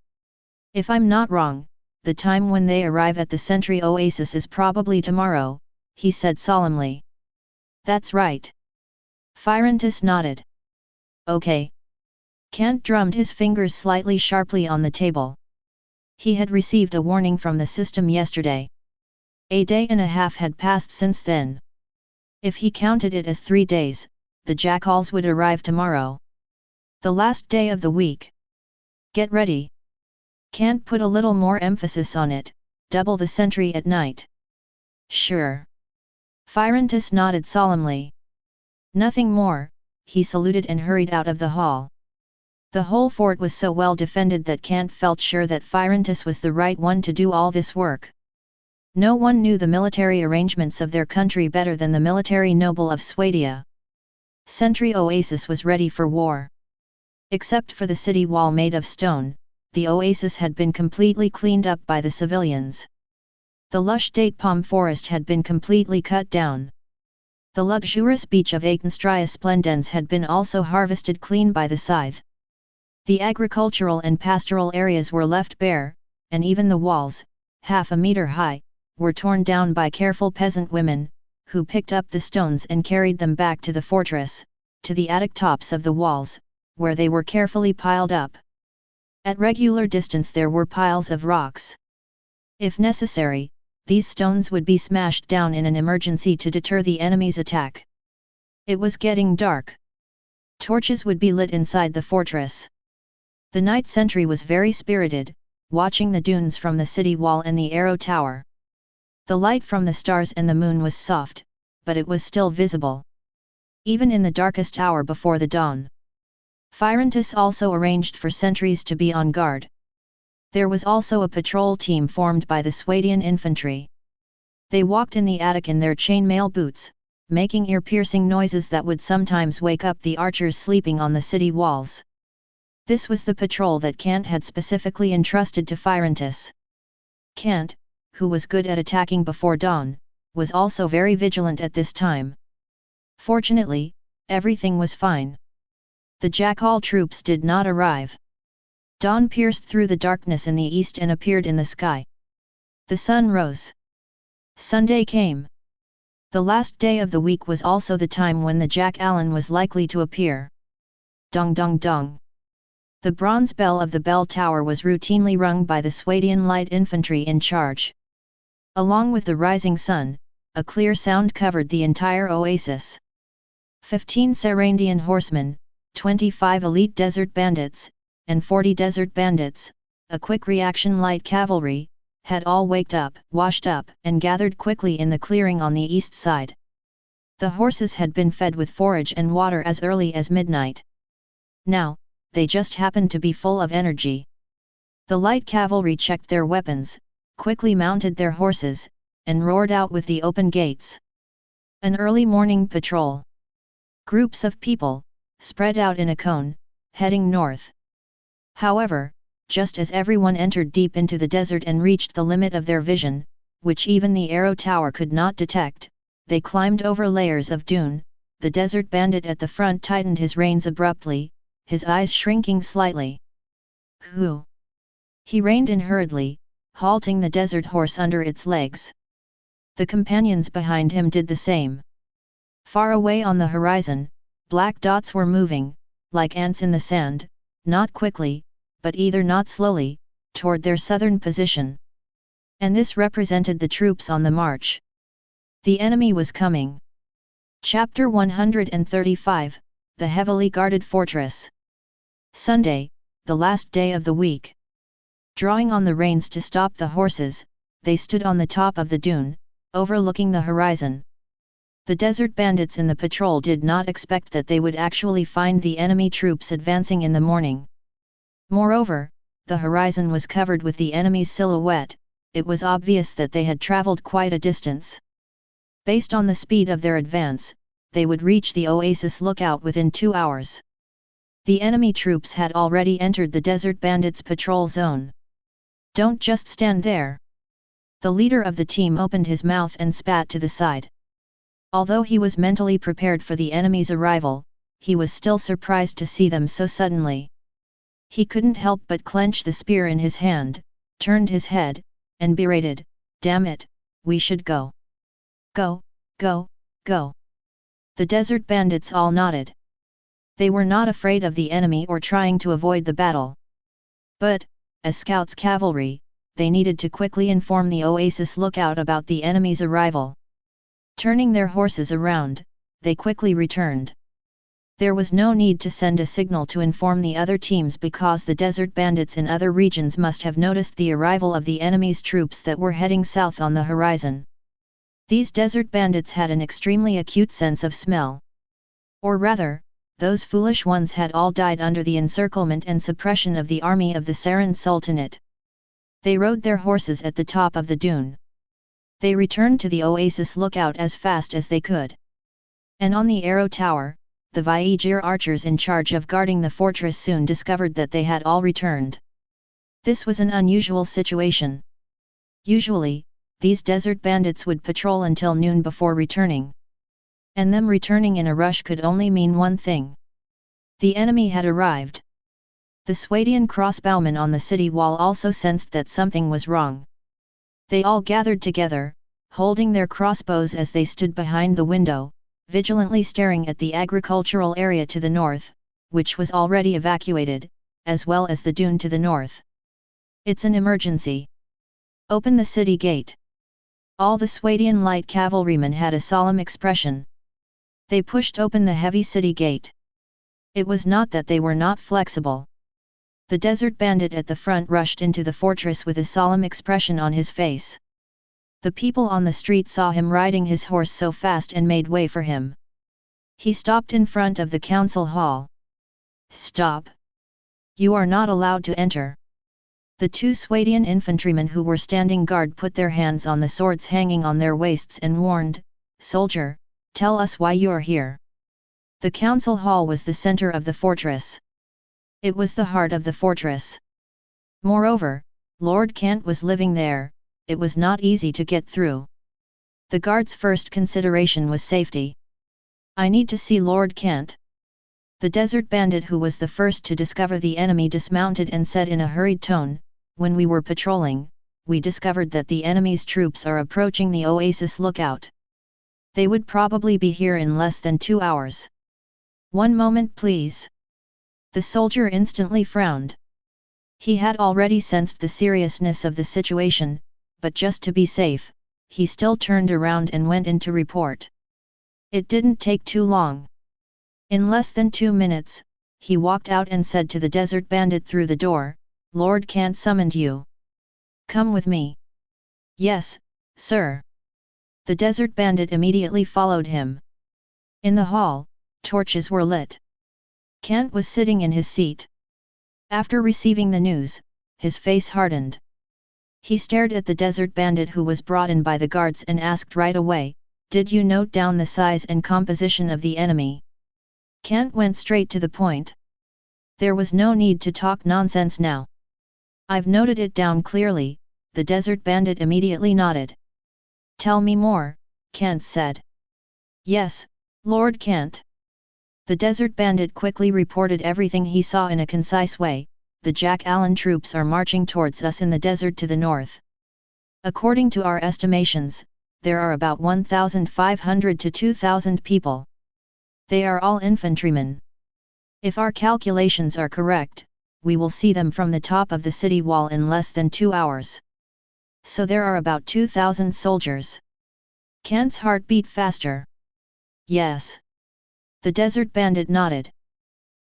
"If I'm not wrong, the time when they arrive at the sentry oasis is probably tomorrow," he said solemnly. "That's right." Phyrantus nodded. "Okay." Kant drummed his fingers slightly sharply on the table. He had received a warning from the system yesterday. A day and a half had passed since then. If he counted it as 3 days, the Jackals would arrive tomorrow. The last day of the week. "Get ready." Kant put a little more emphasis on it, "double the sentry at night." "Sure." Phyrantus nodded solemnly. Nothing more, he saluted and hurried out of the hall. The whole fort was so well defended that Kant felt sure that Phyrantus was the right one to do all this work. No one knew the military arrangements of their country better than the military noble of Swadia. Sentry Oasis was ready for war. Except for the city wall made of stone, the oasis had been completely cleaned up by the civilians. The lush date palm forest had been completely cut down. The luxurious beach of Internecine splendens had been also harvested clean by the scythe. The agricultural and pastoral areas were left bare, and even the walls, half a meter high, were torn down by careful peasant women, who picked up the stones and carried them back to the fortress, to the attic tops of the walls, where they were carefully piled up. At regular distance there were piles of rocks. If necessary, these stones would be smashed down in an emergency to deter the enemy's attack. It was getting dark. Torches would be lit inside the fortress. The night sentry was very spirited, watching the dunes from the city wall and the arrow tower. The light from the stars and the moon was soft, but it was still visible. Even in the darkest hour before the dawn. Phyrantus also arranged for sentries to be on guard. There was also a patrol team formed by the Swadian infantry. They walked in the attic in their chainmail boots, making ear-piercing noises that would sometimes wake up the archers sleeping on the city walls. This was the patrol that Kant had specifically entrusted to Phyrantus. Kant, who was good at attacking before dawn, was also very vigilant at this time. Fortunately, everything was fine. The Jackal troops did not arrive. Dawn pierced through the darkness in the east and appeared in the sky. The sun rose. Sunday came. The last day of the week was also the time when the JACKALAN was likely to appear. Dong dong dong. The bronze bell of the bell tower was routinely rung by the Swadian light infantry in charge. Along with the rising sun, a clear sound covered the entire oasis. 15 Sarandian horsemen, 25 elite desert bandits, and 40 desert bandits, a quick reaction light cavalry, had all waked up, washed up, and gathered quickly in the clearing on the east side. The horses had been fed with forage and water as early as midnight. Now, they just happened to be full of energy. The light cavalry checked their weapons, quickly mounted their horses, and roared out with the open gates. An early morning patrol. Groups of people, spread out in a cone, heading north. However, just as everyone entered deep into the desert and reached the limit of their vision, which even the arrow tower could not detect, they climbed over layers of dune. The desert bandit at the front tightened his reins abruptly, his eyes shrinking slightly. "Who?" He reined in hurriedly, halting the desert horse under its legs. The companions behind him did the same. Far away on the horizon, black dots were moving, like ants in the sand, not quickly, but either not slowly, toward their southern position. And this represented the troops on the march. The enemy was coming. Chapter 135, The Heavily Guarded Fortress. Sunday, the last day of the week. Drawing on the reins to stop the horses, they stood on the top of the dune, overlooking the horizon. The desert bandits in the patrol did not expect that they would actually find the enemy troops advancing in the morning. Moreover, the horizon was covered with the enemy's silhouette. It was obvious that they had traveled quite a distance. Based on the speed of their advance, they would reach the Oasis lookout within 2 hours. The enemy troops had already entered the desert bandits' patrol zone. "Don't just stand there." The leader of the team opened his mouth and spat to the side. Although he was mentally prepared for the enemy's arrival, he was still surprised to see them so suddenly. He couldn't help but clench the spear in his hand, turned his head, and berated, "Damn it, we should go. Go, go, go." The desert bandits all nodded. They were not afraid of the enemy or trying to avoid the battle. But, as scouts cavalry, they needed to quickly inform the Oasis lookout about the enemy's arrival. Turning their horses around, they quickly returned. There was no need to send a signal to inform the other teams because the desert bandits in other regions must have noticed the arrival of the enemy's troops that were heading south on the horizon. These desert bandits had an extremely acute sense of smell. Or rather, those foolish ones had all died under the encirclement and suppression of the army of the Saran Sultanate. They rode their horses at the top of the dune. They returned to the Oasis lookout as fast as they could. And on the arrow tower, the Vizier archers in charge of guarding the fortress soon discovered that they had all returned. This was an unusual situation. Usually, these desert bandits would patrol until noon before returning. And them returning in a rush could only mean one thing. The enemy had arrived. The Swadian crossbowmen on the city wall also sensed that something was wrong. They all gathered together, holding their crossbows as they stood behind the window, vigilantly staring at the agricultural area to the north, which was already evacuated, as well as the dune to the north. "It's an emergency. Open the city gate." All the Swadian light cavalrymen had a solemn expression. They pushed open the heavy city gate. It was not that they were not flexible. The desert bandit at the front rushed into the fortress with a solemn expression on his face. The people on the street saw him riding his horse so fast and made way for him. He stopped in front of the council hall. "Stop! You are not allowed to enter." The two Swadian infantrymen who were standing guard put their hands on the swords hanging on their waists and warned, "Soldier, tell us why you are here." The council hall was the center of the fortress. It was the heart of the fortress. Moreover, Lord Kant was living there. It was not easy to get through. The guard's first consideration was safety. "I need to see Lord Kant." The desert bandit who was the first to discover the enemy dismounted and said in a hurried tone, "When we were patrolling, we discovered that the enemy's troops are approaching the Oasis lookout. They would probably be here in less than 2 hours. One moment please." The soldier instantly frowned. He had already sensed the seriousness of the situation, but just to be safe, he still turned around and went in to report. It didn't take too long. In less than 2 minutes, he walked out and said to the desert bandit through the door, "Lord Kant summoned you. Come with me." "Yes, sir." The desert bandit immediately followed him. In the hall, torches were lit. Kant was sitting in his seat. After receiving the news, his face hardened. He stared at the desert bandit who was brought in by the guards and asked right away, "Did you note down the size and composition of the enemy?" Kant went straight to the point. There was no need to talk nonsense now. "I've noted it down clearly," the desert bandit immediately nodded. "Tell me more," Kant said. "Yes, Lord Kant." The desert bandit quickly reported everything he saw in a concise way. "The JACKALAN troops are marching towards us in the desert to the north. According to our estimations, there are about 1,500 to 2,000 people. They are all infantrymen. If our calculations are correct, we will see them from the top of the city wall in less than 2 hours. So there are about 2,000 soldiers." Kant's heart beat faster. "Yes." The desert bandit nodded.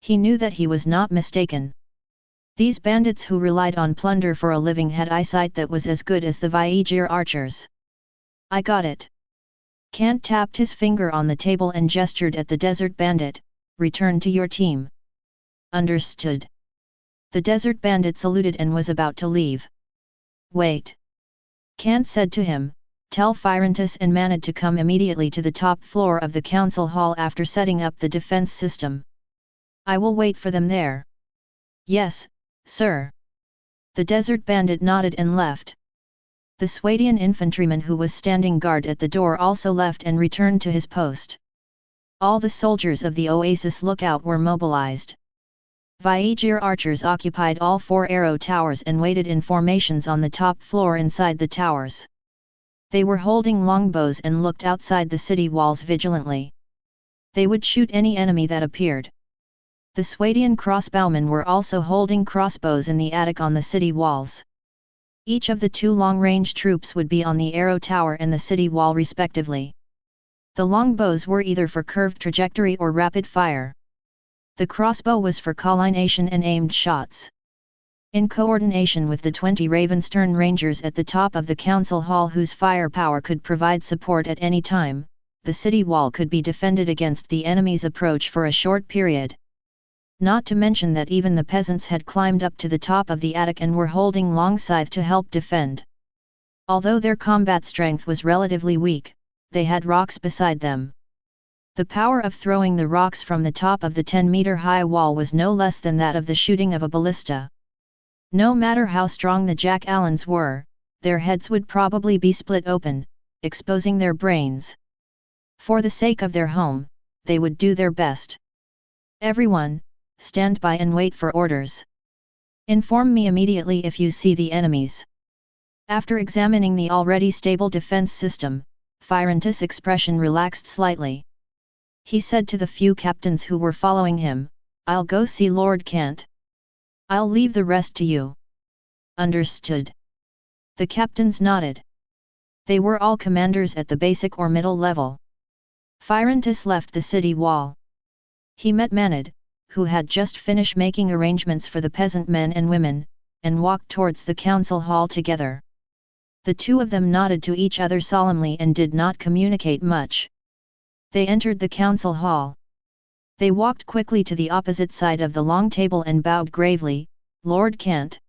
He knew that he was not mistaken. These bandits who relied on plunder for a living had eyesight that was as good as the Vaegir archers. I got it. Kant tapped his finger on the table and gestured at the desert bandit, return to your team. Understood. The desert bandit saluted and was about to leave. Wait. Kant said to him, tell Phyrantus and Manad to come immediately to the top floor of the council hall after setting up the defense system. I will wait for them there. Yes, sir. The desert bandit nodded and left. The Swadian infantryman who was standing guard at the door also left and returned to his post. All the soldiers of the Oasis lookout were mobilized. Vaegir archers occupied all 4 arrow towers and waited in formations on the top floor inside the towers. They were holding longbows and looked outside the city walls vigilantly. They would shoot any enemy that appeared. The Swadian crossbowmen were also holding crossbows in the attic on the city walls. Each of the 2 long-range troops would be on the arrow tower and the city wall respectively. The longbows were either for curved trajectory or rapid fire. The crossbow was for collination and aimed shots. In coordination with the 20 Ravenstern Rangers at the top of the council hall whose firepower could provide support at any time, the city wall could be defended against the enemy's approach for a short period. Not to mention that even the peasants had climbed up to the top of the attic and were holding long scythe to help defend. Although their combat strength was relatively weak, they had rocks beside them. The power of throwing the rocks from the top of the 10-meter-high wall was no less than that of the shooting of a ballista. No matter how strong the JACKALANs were, their heads would probably be split open, exposing their brains. For the sake of their home, they would do their best. Everyone, stand by and wait for orders. Inform me immediately if you see the enemies. After examining the already stable defense system, Phyrantus' expression relaxed slightly. He said to the few captains who were following him, I'll go see Lord Kant. I'll leave the rest to you. Understood. The captains nodded. They were all commanders at the basic or middle level. Phyrantus left the city wall. He met Manad, who had just finished making arrangements for the peasant men and women, and walked towards the council hall together. The 2 of them nodded to each other solemnly and did not communicate much. They entered the council hall. They walked quickly to the opposite side of the long table and bowed gravely, Lord Kant.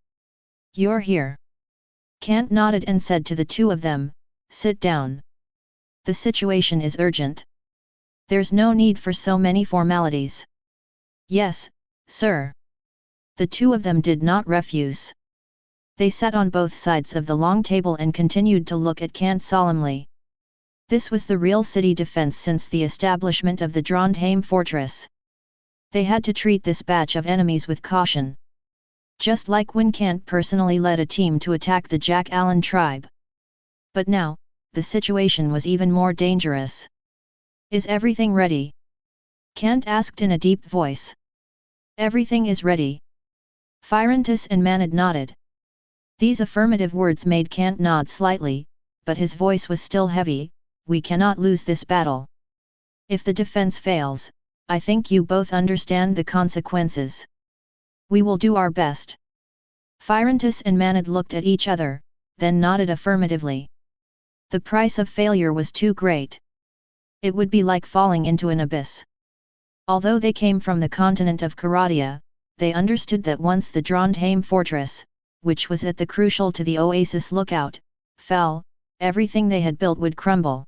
You're here. Kant nodded and said to the 2 of them, sit down. The situation is urgent. There's no need for so many formalities. Yes, sir. The 2 of them did not refuse. They sat on both sides of the long table and continued to look at Kant solemnly. This was the real city defense since the establishment of the Trondheim fortress. They had to treat this batch of enemies with caution. Just like when Kant personally led a team to attack the JACKALAN tribe. But now, the situation was even more dangerous. Is everything ready? Kant asked in a deep voice. Everything is ready. Phyrantus and Manad nodded. These affirmative words made Kant nod slightly, but his voice was still heavy. We cannot lose this battle. If the defense fails, I think you both understand the consequences. We will do our best. Phyrantus and Manad looked at each other, then nodded affirmatively. The price of failure was too great. It would be like falling into an abyss. Although they came from the continent of Karadia, they understood that once the Trondheim fortress, which was at the crucial to the Oasis lookout, fell, everything they had built would crumble.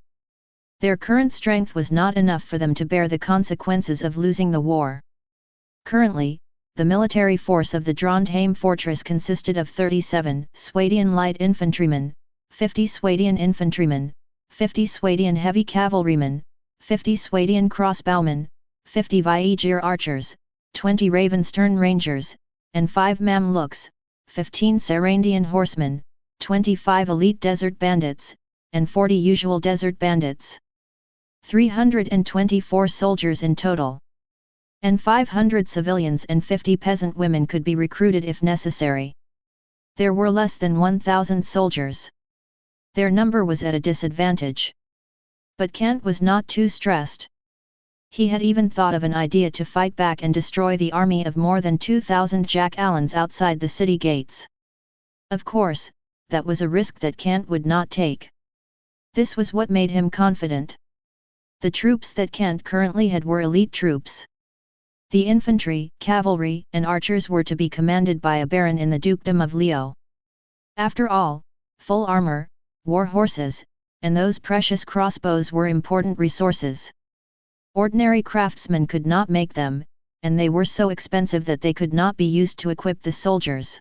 Their current strength was not enough for them to bear the consequences of losing the war. Currently, the military force of the Trondheim fortress consisted of 37 Swadian light infantrymen, 50 Swadian infantrymen, 50 Swadian heavy cavalrymen, 50 Swadian crossbowmen, 50 Vaegir archers, 20 Ravenstern rangers, and 5 Mamluks, 15 Sarandian horsemen, 25 elite desert bandits, and 40 usual desert bandits. 324 soldiers in total. And 500 civilians and 50 peasant women could be recruited if necessary. There were less than 1,000 soldiers. Their number was at a disadvantage. But Kant was not too stressed. He had even thought of an idea to fight back and destroy the army of more than 2,000 JACKALANs outside the city gates. Of course, that was a risk that Kant would not take. This was what made him confident. The troops that Kant currently had were elite troops. The infantry, cavalry, and archers were to be commanded by a baron in the dukedom of Leo. After all, full armor, war horses, and those precious crossbows were important resources. Ordinary craftsmen could not make them, and they were so expensive that they could not be used to equip the soldiers.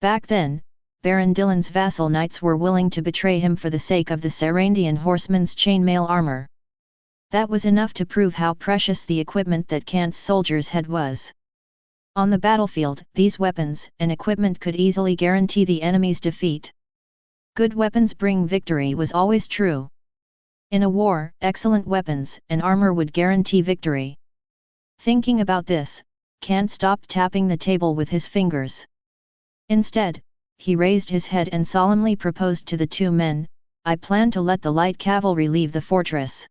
Back then, Baron Dylan's vassal knights were willing to betray him for the sake of the Sarandian horsemen's chainmail armor. That was enough to prove how precious the equipment that Kant's soldiers had was. On the battlefield, these weapons and equipment could easily guarantee the enemy's defeat. Good weapons bring victory was always true. In a war, excellent weapons and armor would guarantee victory. Thinking about this, Kant stopped tapping the table with his fingers. Instead, he raised his head and solemnly proposed to the two men, "I plan to let the light cavalry leave the fortress.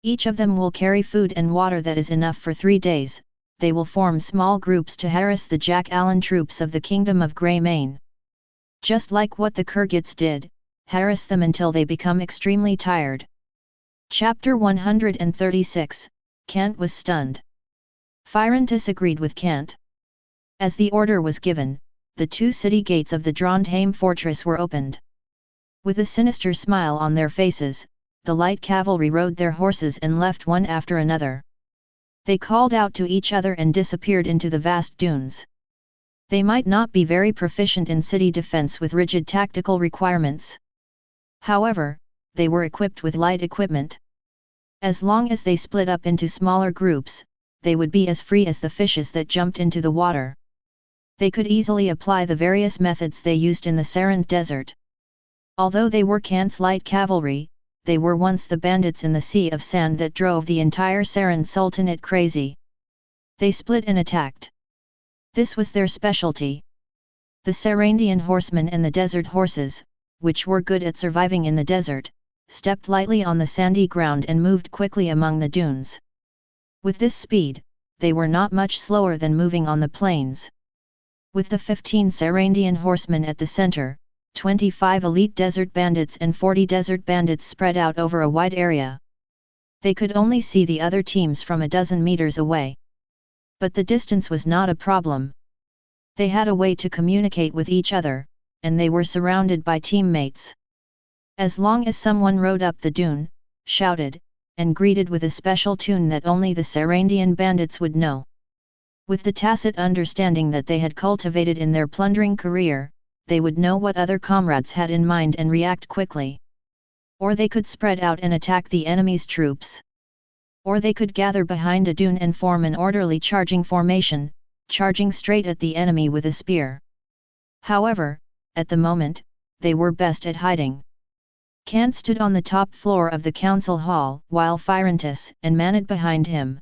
Each of them will carry food and water that is enough for 3 days, they will form small groups to harass the JACKALAN troops of the Kingdom of Grey Mane. Just like what the Kurgits did, harass them until they become extremely tired." Chapter 136, Kant was stunned. Phyrontis agreed with Kant. As the order was given, the 2 city gates of the Trondheim fortress were opened. With a sinister smile on their faces, the light cavalry rode their horses and left one after another. They called out to each other and disappeared into the vast dunes. They might not be very proficient in city defense with rigid tactical requirements. However, they were equipped with light equipment. As long as they split up into smaller groups, they would be as free as the fishes that jumped into the water. They could easily apply the various methods they used in the Sarand desert. Although they were Kant's light cavalry, they were once the bandits in the sea of sand that drove the entire Sarand Sultanate crazy. They split and attacked. This was their specialty. The Sarandian horsemen and the desert horses, which were good at surviving in the desert, stepped lightly on the sandy ground and moved quickly among the dunes. With this speed, they were not much slower than moving on the plains. With the 15 Sarandian horsemen at the center, 25 elite desert bandits and 40 desert bandits spread out over a wide area. They could only see the other teams from a dozen meters away. But the distance was not a problem. They had a way to communicate with each other, and they were surrounded by teammates. As long as someone rode up the dune, shouted, and greeted with a special tune that only the Sarandian bandits would know. With the tacit understanding that they had cultivated in their plundering career, they would know what other comrades had in mind and react quickly. Or they could spread out and attack the enemy's troops. Or they could gather behind a dune and form an orderly charging formation, charging straight at the enemy with a spear. However, at the moment, they were best at hiding. Kant stood on the top floor of the council hall, while Phyrontis and Manad behind him.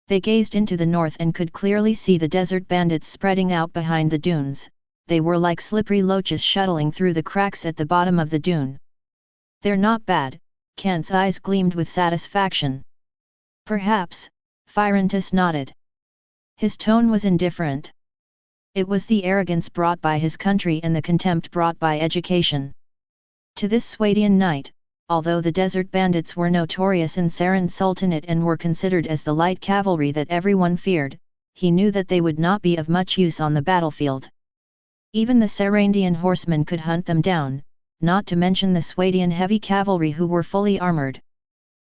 They gazed into the north and could clearly see the desert bandits spreading out behind the dunes. They were like slippery loaches shuttling through the cracks at the bottom of the dune. "They're not bad," Kant's eyes gleamed with satisfaction. "Perhaps," Phyrontis nodded. His tone was indifferent. It was the arrogance brought by his country and the contempt brought by education. To this Swadian knight, although the desert bandits were notorious in Sarand Sultanate and were considered as the light cavalry that everyone feared, he knew that they would not be of much use on the battlefield. Even the Sarandian horsemen could hunt them down, not to mention the Swadian heavy cavalry who were fully armored.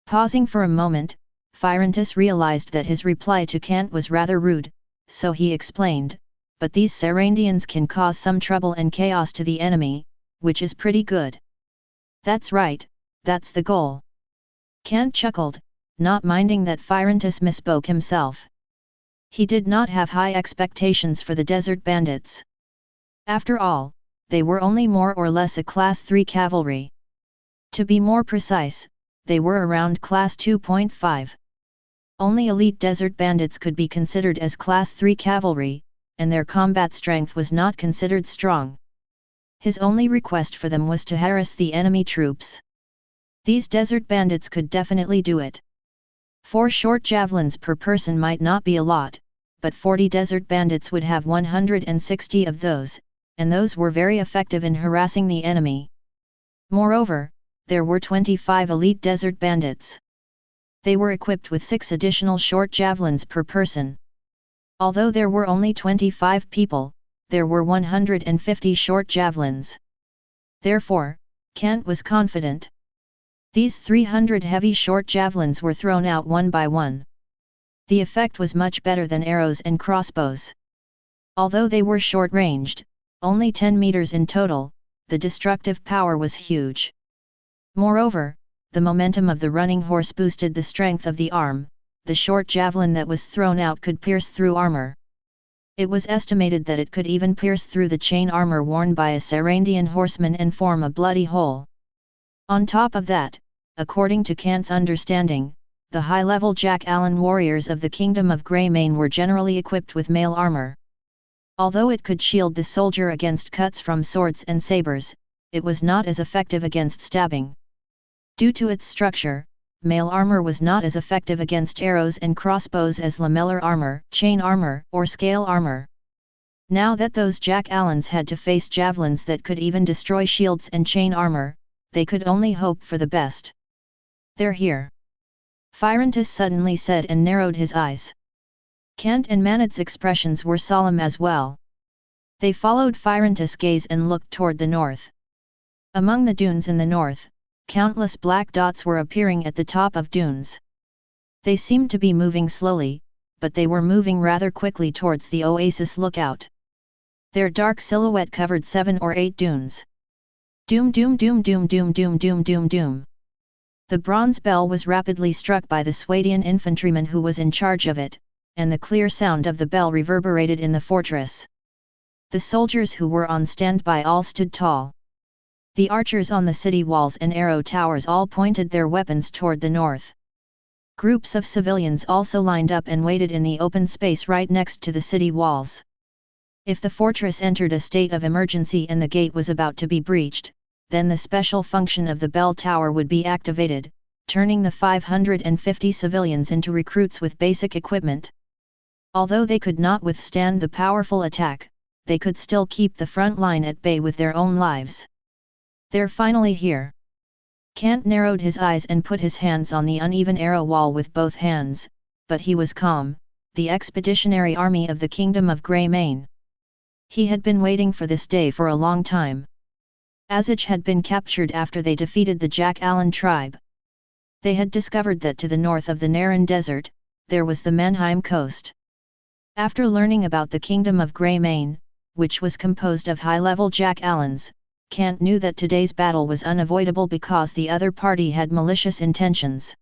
Pausing for a moment, Phyrontis realized that his reply to Kant was rather rude, so he explained, "But these Sarandians can cause some trouble and chaos to the enemy, which is pretty good." "That's right, that's the goal." Kant chuckled, not minding that Phyrontis misspoke himself. He did not have high expectations for the desert bandits. After all, they were only more or less a Class 3 cavalry. To be more precise, they were around Class 2.5. Only elite desert bandits could be considered as Class 3 cavalry, and their combat strength was not considered strong. His only request for them was to harass the enemy troops. These desert bandits could definitely do it. 4 short javelins per person might not be a lot, but 40 desert bandits would have 160 of those, and those were very effective in harassing the enemy. Moreover, there were 25 elite desert bandits. They were equipped with 6 additional short javelins per person. Although there were only 25 people, there were 150 short javelins. Therefore, Kant was confident. These 300 heavy short javelins were thrown out one by one. The effect was much better than arrows and crossbows. Although they were short-ranged, only 10 meters in total, the destructive power was huge. Moreover, the momentum of the running horse boosted the strength of the arm. The short javelin that was thrown out could pierce through armor. It was estimated that it could even pierce through the chain armor worn by a Sarandian horseman and form a bloody hole. On top of that, according to Kant's understanding, the high-level JACKALAN warriors of the Kingdom of Greymane were generally equipped with mail armor. Although it could shield the soldier against cuts from swords and sabers, it was not as effective against stabbing. Due to its structure, mail armor was not as effective against arrows and crossbows as lamellar armor, chain armor, or scale armor. Now that those JACKALANs had to face javelins that could even destroy shields and chain armor, they could only hope for the best. "They're here," Phyrantus suddenly said and narrowed his eyes. Kant and Manet's expressions were solemn as well. They followed Phyrantus' gaze and looked toward the north. Among the dunes in the north, countless black dots were appearing at the top of dunes. They seemed to be moving slowly, but they were moving rather quickly towards the Oasis lookout. Their dark silhouette covered 7 or 8 dunes. Doom doom doom doom doom doom doom doom doom. The bronze bell was rapidly struck by the Swadian infantryman who was in charge of it, and the clear sound of the bell reverberated in the fortress. The soldiers who were on standby all stood tall. The archers on the city walls and arrow towers all pointed their weapons toward the north. Groups of civilians also lined up and waited in the open space right next to the city walls. If the fortress entered a state of emergency and the gate was about to be breached, then the special function of the bell tower would be activated, turning the 550 civilians into recruits with basic equipment. Although they could not withstand the powerful attack, they could still keep the front line at bay with their own lives. "They're finally here." Kant narrowed his eyes and put his hands on the uneven arrow wall with both hands, but he was calm. The expeditionary army of the Kingdom of Greymane. He had been waiting for this day for a long time. Azych had been captured after they defeated the JACKALAN tribe. They had discovered that to the north of the Naran Desert, there was the Mannheim coast. After learning about the Kingdom of Greymane, which was composed of high-level JACKALANs, Kant knew that today's battle was unavoidable because the other party had malicious intentions.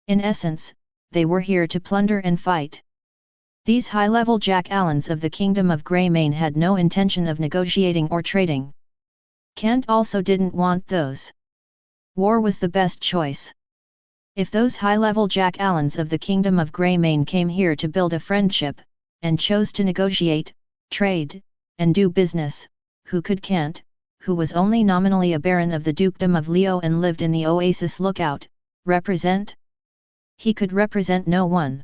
In essence, they were here to plunder and fight. These high-level JACKALANs of the Kingdom of Greymane had no intention of negotiating or trading. Kant also didn't want those. War was the best choice. If those high-level JACKALANs of the Kingdom of Greymane came here to build a friendship, and chose to negotiate, trade, and do business, who could Kant, who was only nominally a baron of the Dukedom of Leo and lived in the Oasis lookout, represent? He could represent no one.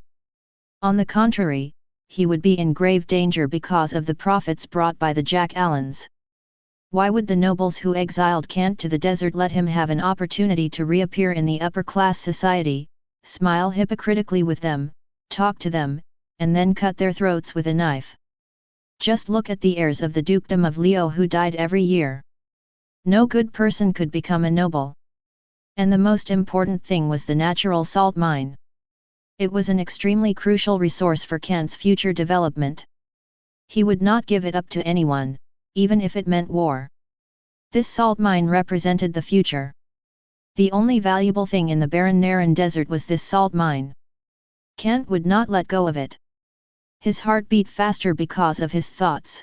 On the contrary, he would be in grave danger because of the profits brought by the JACKALANs. Why would the nobles who exiled Kant to the desert let him have an opportunity to reappear in the upper-class society, smile hypocritically with them, talk to them, and then cut their throats with a knife? Just look at the heirs of the Dukedom of Leo who died every year. No good person could become a noble. And the most important thing was the natural salt mine. It was an extremely crucial resource for Kant's future development. He would not give it up to anyone, even if it meant war. This salt mine represented the future. The only valuable thing in the barren Naran desert was this salt mine. Kant would not let go of it. His heart beat faster because of his thoughts.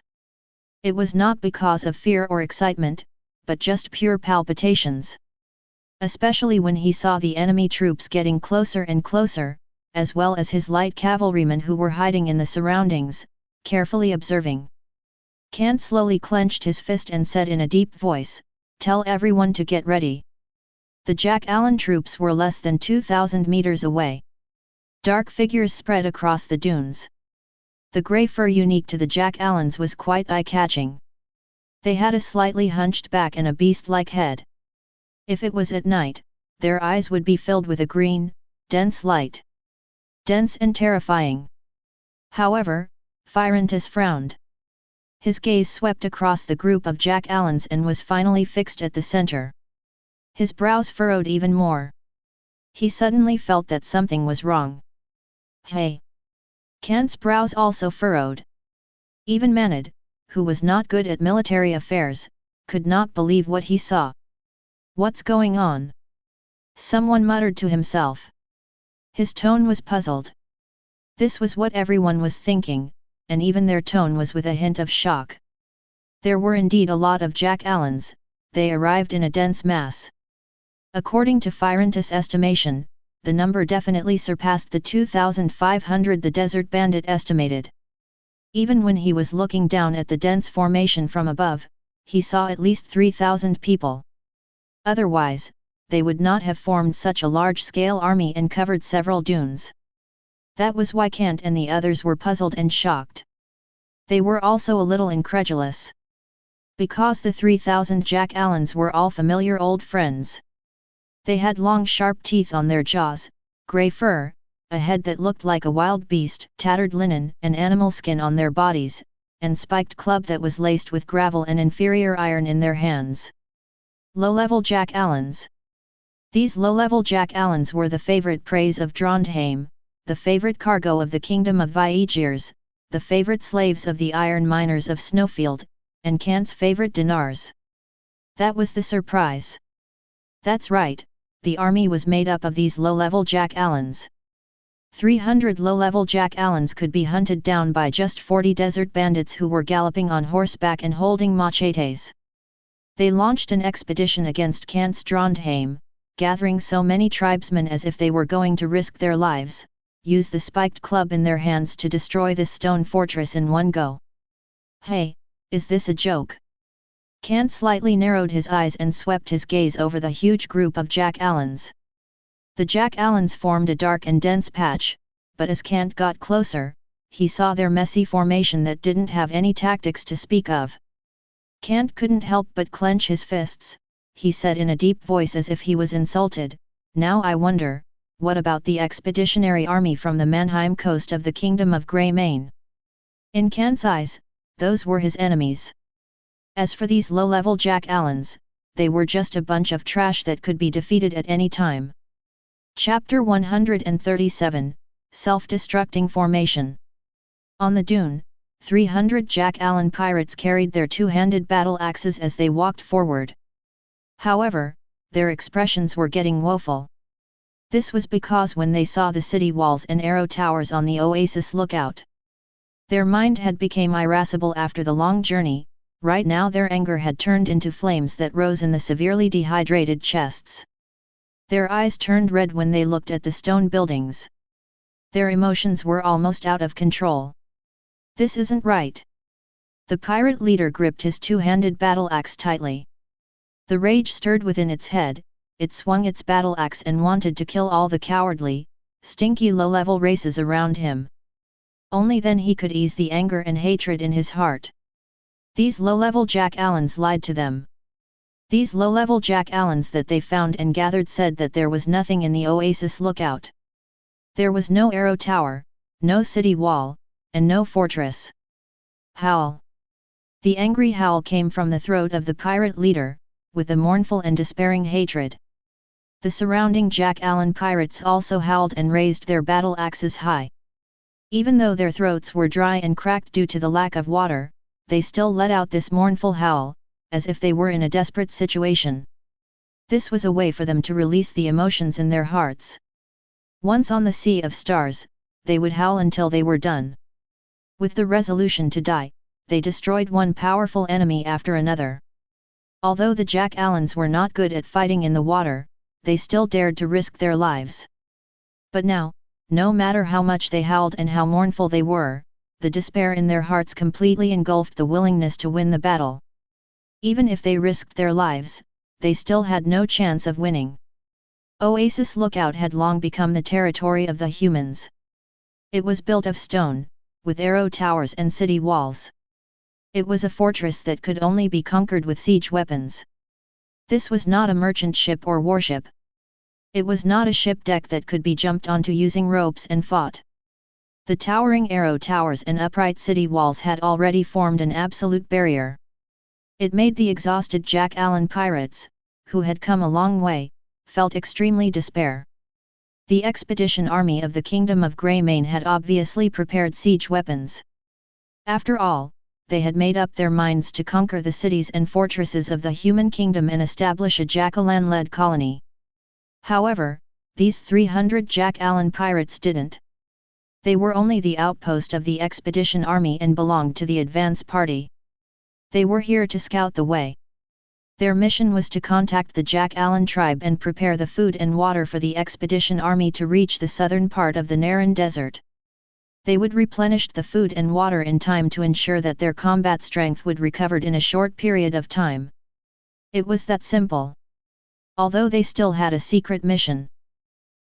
It was not because of fear or excitement, but just pure palpitations. Especially when he saw the enemy troops getting closer and closer, as well as his light cavalrymen who were hiding in the surroundings, carefully observing. Kant slowly clenched his fist and said in a deep voice, "Tell everyone to get ready." The JACKALAN troops were less than 2,000 meters away. Dark figures spread across the dunes. The grey fur unique to the jackallans was quite eye-catching. They had a slightly hunched back and a beast-like head. If it was at night, their eyes would be filled with a green, dense light. Dense and terrifying. However, Phyrantus frowned. His gaze swept across the group of jackallans and was finally fixed at the center. His brows furrowed even more. He suddenly felt that something was wrong. Hey! Kant's brows also furrowed. Even Manad, who was not good at military affairs, could not believe what he saw. What's going on? Someone muttered to himself. His tone was puzzled. This was what everyone was thinking, and even their tone was with a hint of shock. There were indeed a lot of jackallans, they arrived in a dense mass. According to Phyrantus' estimation, the number definitely surpassed the 2,500 the desert bandit estimated. Even when he was looking down at the dense formation from above, he saw at least 3,000 people. Otherwise, they would not have formed such a large-scale army and covered several dunes. That was why Kant and the others were puzzled and shocked. They were also a little incredulous. Because the 3,000 jackallans were all familiar old friends. They had long sharp teeth on their jaws, grey fur, a head that looked like a wild beast, tattered linen and animal skin on their bodies, and spiked club that was laced with gravel and inferior iron in their hands. Low-level jackallans. These low-level jackallans were the favorite praise of Trondheim, the favorite cargo of the kingdom of Viagiers, the favorite slaves of the iron miners of Snowfield, and Kant's favorite dinars. That was the surprise. That's right, the army was made up of these low-level jackallans. 300 low-level jackallans could be hunted down by just 40 desert bandits who were galloping on horseback and holding machetes. They launched an expedition against Kant's Trondheim, gathering so many tribesmen as if they were going to risk their lives, use the spiked club in their hands to destroy this stone fortress in one go. Hey, is this a joke? Kant slightly narrowed his eyes and swept his gaze over the huge group of jackallans. The jackallans formed a dark and dense patch, but as Kant got closer, he saw their messy formation that didn't have any tactics to speak of. Kant couldn't help but clench his fists. He said in a deep voice as if he was insulted, "Now I wonder, what about the expeditionary army from the Mannheim coast of the Kingdom of Grey Mane?" In Kant's eyes, those were his enemies. As for these low-level jackallans, they were just a bunch of trash that could be defeated at any time. Chapter 137, Self-destructing Formation. On the dune, 300 jackallan pirates carried their two-handed battle axes as they walked forward. However, their expressions were getting woeful. This was because when they saw the city walls and arrow towers on the Oasis lookout, their mind had become irascible after the long journey. Right now their anger had turned into flames that rose in the severely dehydrated chests. Their eyes turned red when they looked at the stone buildings. Their emotions were almost out of control. This isn't right. The pirate leader gripped his two-handed battle axe tightly. The rage stirred within its head, it swung its battle axe and wanted to kill all the cowardly, stinky low-level races around him. Only then he could ease the anger and hatred in his heart. These low-level jackallans lied to them. These low-level jackallans that they found and gathered said that there was nothing in the Oasis lookout. There was no arrow tower, no city wall, and no fortress. Howl! The angry howl came from the throat of the pirate leader, with a mournful and despairing hatred. The surrounding jackallan pirates also howled and raised their battle axes high. Even though their throats were dry and cracked due to the lack of water, they still let out this mournful howl, as if they were in a desperate situation. This was a way for them to release the emotions in their hearts. Once on the sea of stars, they would howl until they were done. With the resolution to die, they destroyed one powerful enemy after another. Although the jackallans were not good at fighting in the water, they still dared to risk their lives. But now, no matter how much they howled and how mournful they were, the despair in their hearts completely engulfed the willingness to win the battle. Even if they risked their lives, they still had no chance of winning. Oasis Lookout had long become the territory of the humans. It was built of stone, with arrow towers and city walls. It was a fortress that could only be conquered with siege weapons. This was not a merchant ship or warship. It was not a ship deck that could be jumped onto using ropes and fought. The towering arrow towers and upright city walls had already formed an absolute barrier. It made the exhausted JACKALAN pirates, who had come a long way, felt extremely despair. The expedition army of the Kingdom of Greymane had obviously prepared siege weapons. After all, they had made up their minds to conquer the cities and fortresses of the human kingdom and establish a JACKALAN-led colony. However, these 300 JACKALAN pirates didn't. They were only the outpost of the expedition army and belonged to the advance party. They were here to scout the way. Their mission was to contact the JACKALAN tribe and prepare the food and water for the expedition army to reach the southern part of the Naran Desert. They would replenish the food and water in time to ensure that their combat strength would recover in a short period of time. It was that simple. Although they still had a secret mission.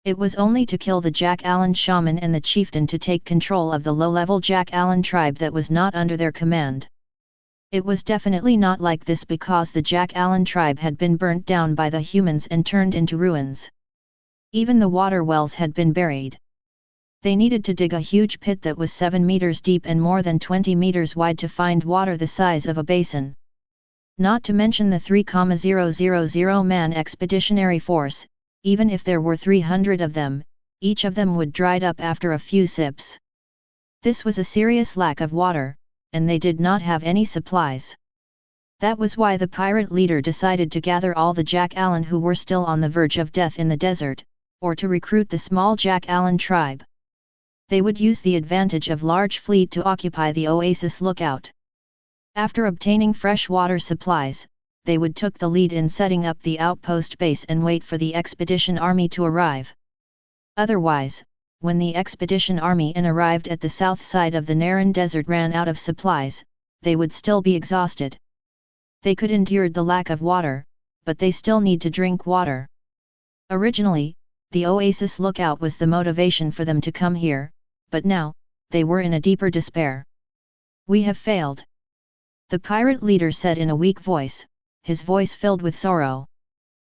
It was only to kill the JACKALAN shaman and the chieftain to take control of the low-level JACKALAN tribe that was not under their command. It was definitely not like this because the JACKALAN tribe had been burnt down by the humans and turned into ruins. Even the water wells had been buried. They needed to dig a huge pit that was 7 meters deep and more than 20 meters wide to find water the size of a basin. Not to mention the 3,000-man expeditionary force. Even if there were 300 of them, each of them would dried up after a few sips. This was a serious lack of water, and they did not have any supplies. That was why the pirate leader decided to gather all the JACKALAN who were still on the verge of death in the desert, or to recruit the small JACKALAN tribe. They would use the advantage of large fleet to occupy the Oasis lookout. After obtaining fresh water supplies, they would took the lead in setting up the outpost base and wait for the expedition army to arrive. Otherwise, when the expedition army arrived at the south side of the Naran Desert ran out of supplies, they would still be exhausted. They could endure the lack of water, but they still need to drink water. Originally, the Oasis lookout was the motivation for them to come here, but now, they were in a deeper despair. "We have failed," the pirate leader said in a weak voice, his voice filled with sorrow.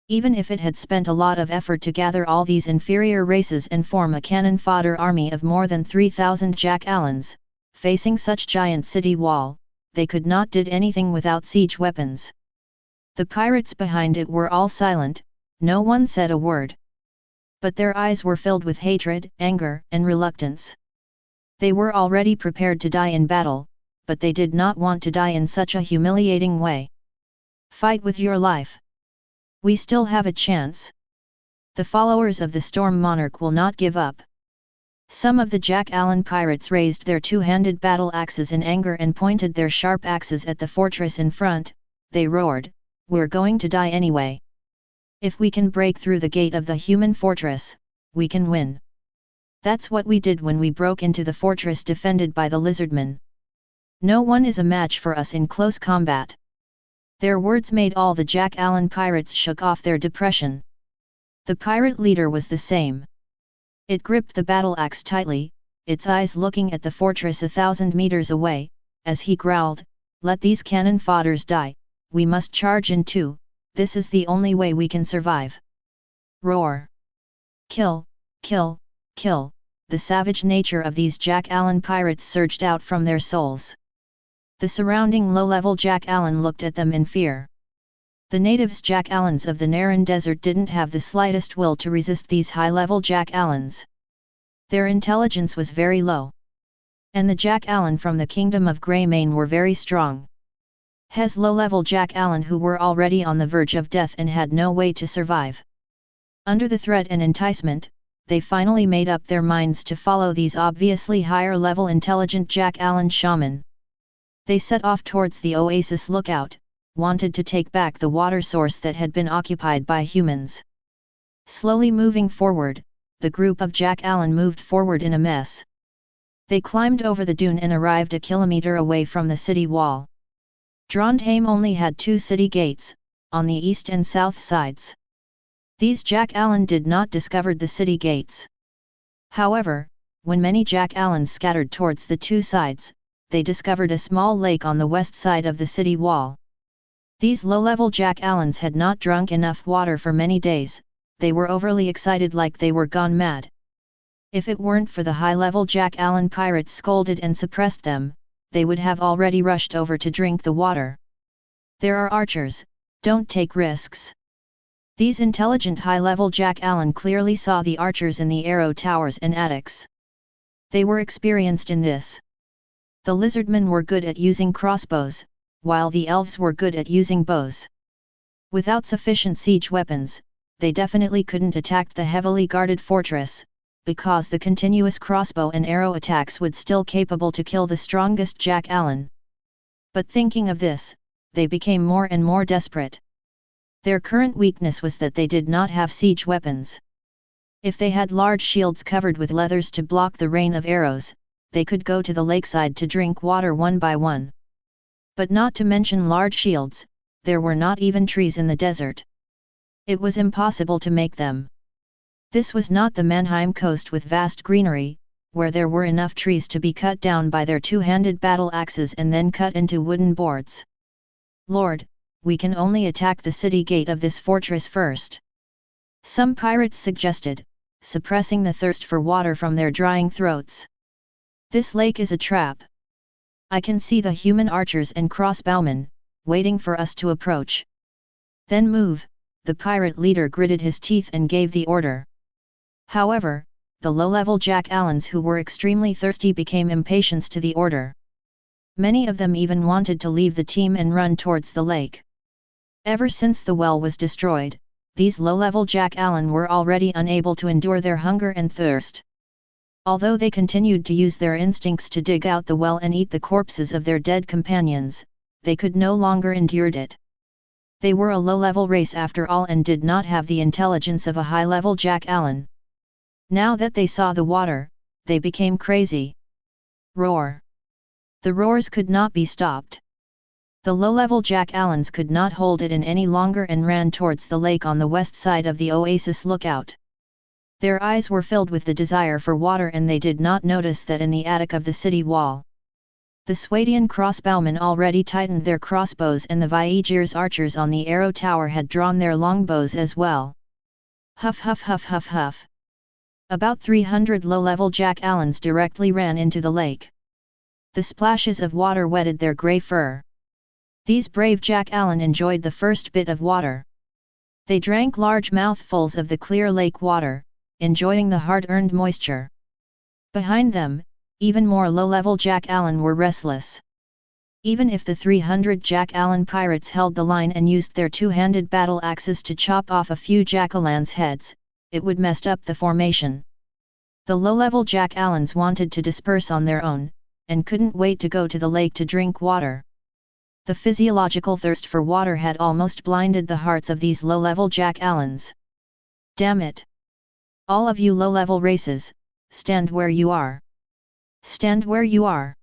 Even if it had spent a lot of effort to gather all these inferior races and form a cannon fodder army of more than 3,000 JACKALANs, facing such giant city wall, they could not did anything without siege weapons. The pirates behind it were all silent, no one said a word. But their eyes were filled with hatred, anger, and reluctance. They were already prepared to die in battle, but they did not want to die in such a humiliating way. "Fight with your life. We still have a chance. The followers of the Storm Monarch will not give up." Some of the JACKALAN pirates raised their two-handed battle axes in anger and pointed their sharp axes at the fortress in front. They roared, "We're going to die anyway. If we can break through the gate of the human fortress, we can win. That's what we did when we broke into the fortress defended by the lizardmen. No one is a match for us in close combat." Their words made all the JACKALAN pirates shook off their depression. The pirate leader was the same. It gripped the battle axe tightly, its eyes looking at the fortress 1,000 meters away, as he growled, "Let these cannon fodders die, we must charge in too, this is the only way we can survive." Roar! Kill, kill, kill, the savage nature of these JACKALAN pirates surged out from their souls. The surrounding low-level JACKALAN looked at them in fear. The natives JACKALANs of the Naran Desert didn't have the slightest will to resist these high-level JACKALANs. Their intelligence was very low. And the JACKALAN from the Kingdom of Greymane were very strong. Hes low-level JACKALAN who were already on the verge of death and had no way to survive. Under the threat and enticement, they finally made up their minds to follow these obviously higher-level intelligent JACKALAN shaman. They set off towards the Oasis lookout, wanted to take back the water source that had been occupied by humans. Slowly moving forward, the group of JACKALAN moved forward in a mess. They climbed over the dune and arrived a kilometer away from the city wall. Trondheim only had 2 city gates, on the east and south sides. These JACKALAN did not discover the city gates. However, when many JACKALANs scattered towards the two sides, they discovered a small lake on the west side of the city wall. These low-level JACKALANs had not drunk enough water for many days, they were overly excited like they were gone mad. If it weren't for the high-level JACKALAN pirates scolded and suppressed them, they would have already rushed over to drink the water. There are archers, don't take risks. These intelligent high-level JACKALAN clearly saw the archers in the arrow towers and attics. They were experienced in this. The lizardmen were good at using crossbows, while the elves were good at using bows. Without sufficient siege weapons, they definitely couldn't attack the heavily guarded fortress, because the continuous crossbow and arrow attacks would still capable to kill the strongest JACKALAN. But thinking of this, they became more and more desperate. Their current weakness was that they did not have siege weapons. If they had large shields covered with leathers to block the rain of arrows, they could go to the lakeside to drink water one by one. But not to mention large shields, there were not even trees in the desert. It was impossible to make them. This was not the Mannheim coast with vast greenery, where there were enough trees to be cut down by their two-handed battle axes and then cut into wooden boards. Lord, we can only attack the city gate of this fortress first. Some pirates suggested, suppressing the thirst for water from their drying throats. This lake is a trap. I can see the human archers and crossbowmen, waiting for us to approach. Then move, the pirate leader gritted his teeth and gave the order. However, the low-level JACKALANs who were extremely thirsty became impatient to the order. Many of them even wanted to leave the team and run towards the lake. Ever since the well was destroyed, these low-level JACKALAN were already unable to endure their hunger and thirst. Although they continued to use their instincts to dig out the well and eat the corpses of their dead companions, they could no longer endure it. They were a low-level race after all and did not have the intelligence of a high-level JACKALAN. Now that they saw the water, they became crazy. Roar! The roars could not be stopped. The low-level JACKALANs could not hold it in any longer and ran towards the lake on the west side of the Oasis lookout. Their eyes were filled with the desire for water and they did not notice that in the attic of the city wall, the Swadian crossbowmen already tightened their crossbows and the Viegir's archers on the arrow tower had drawn their longbows as well. Huff huff huff huff huff. About 300 low-level JACKALANs directly ran into the lake. The splashes of water wetted their grey fur. These brave JACKALAN enjoyed the first bit of water. They drank large mouthfuls of the clear lake water, enjoying the hard-earned moisture. Behind them, even more low-level JACKALAN were restless. Even if the 300 JACKALAN pirates held the line and used their two-handed battle axes to chop off a few JACKALAN's heads, it would mess up the formation. The low-level JACKALANs wanted to disperse on their own, and couldn't wait to go to the lake to drink water. The physiological thirst for water had almost blinded the hearts of these low-level JACKALANs. Damn it! All of you low-level races, stand where you are. Stand where you are.